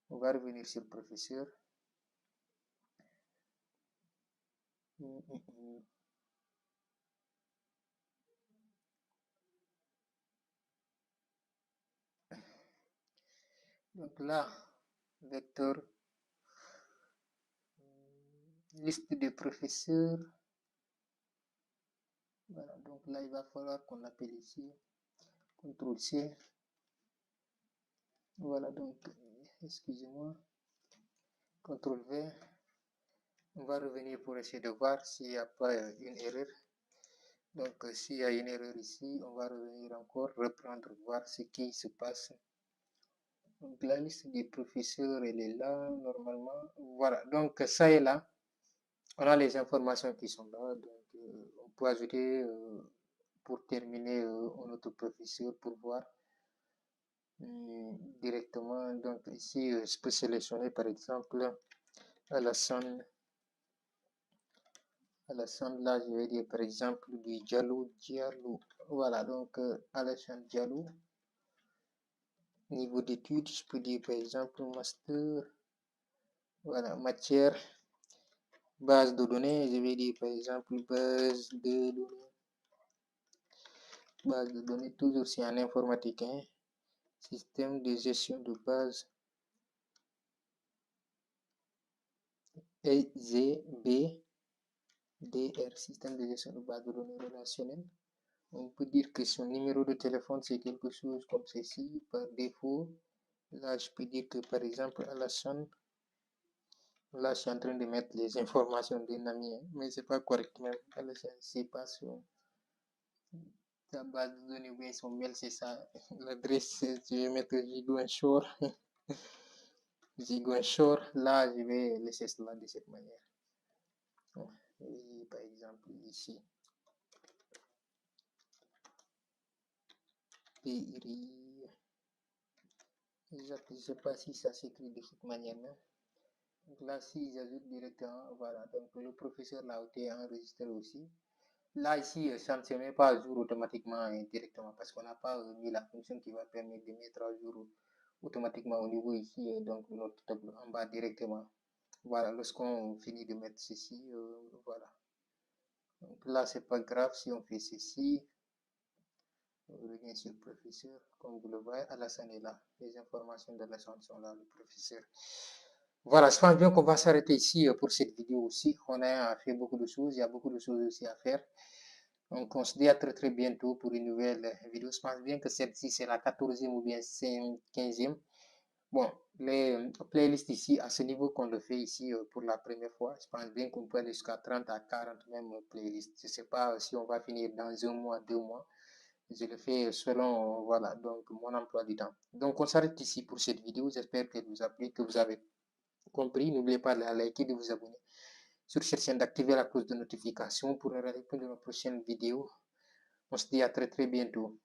On va revenir sur professeur. Donc là, vecteur, liste des professeurs. Voilà, donc là, il va falloir qu'on appelle ici, CTRL C. Voilà, donc, excusez-moi, CTRL V. On va revenir pour essayer de voir s'il n'y a pas une erreur. Donc, s'il y a une erreur ici, on va revenir encore, reprendre, voir ce qui se passe. Donc, la liste des professeurs, elle est là, normalement. Voilà, donc ça est là. On a les informations qui sont là. Donc, on peut ajouter, pour terminer, un autre professeur pour voir directement. Donc, ici, je peux sélectionner par exemple Alassane. Alassane, là, je vais dire par exemple du Diallo. Voilà, donc Alassane Diallo. Niveau d'études, je peux dire par exemple master. Voilà, matière, base de données, je vais dire par exemple base de données, toujours c'est en informatique, hein. Système de gestion de base, EZBDR, système de gestion de base de données relationnelles. On peut dire que son numéro de téléphone, c'est quelque chose comme ceci, par défaut. Là, je peux dire que par exemple, Alassane, là, je suis en train de mettre les informations d'un ami, hein, mais c'est pas correct même. Alassane, c'est pas son sa base de données ou bien son mail, c'est ça. L'adresse, je vais mettre Ziguinchor. Ziguinchor, là, je vais laisser cela de cette manière. Et par exemple, ici. Piri. Je ne sais pas si ça s'écrit de cette manière. Non? Donc là, si j'ajoute directement, voilà. Donc le professeur l'a été enregistré aussi. Là, ici, ça ne se met pas à jour automatiquement directement parce qu'on n'a pas mis la fonction qui va permettre de mettre à jour automatiquement au niveau ici, donc notre tableau en bas directement. Voilà, lorsqu'on finit de mettre ceci, voilà. Donc là, c'est pas grave si on fait ceci. On revient sur le professeur. Comme vous le voyez, Alassane est là. Les informations d'Alassane sont là, le professeur. Voilà, je pense bien qu'on va s'arrêter ici pour cette vidéo aussi. On a fait beaucoup de choses, il y a beaucoup de choses aussi à faire. Donc, on se dit à très très bientôt pour une nouvelle vidéo. Je pense bien que celle-ci, c'est la 14e ou bien 15e. Bon, les playlists ici, à ce niveau qu'on le fait ici pour la première fois, je pense bien qu'on peut aller jusqu'à 30 à 40 même playlists. Je ne sais pas si on va finir dans un mois, 2 mois. Je le fais selon, voilà, donc mon emploi du temps. Donc, on s'arrête ici pour cette vidéo. J'espère qu'elle vous a plu, que vous avez compris. N'oubliez pas de la liker, de vous abonner sur cette chaîne, d'activer la cloche de notification pour ne rater plus de nos prochaines vidéos. On se dit à très très bientôt.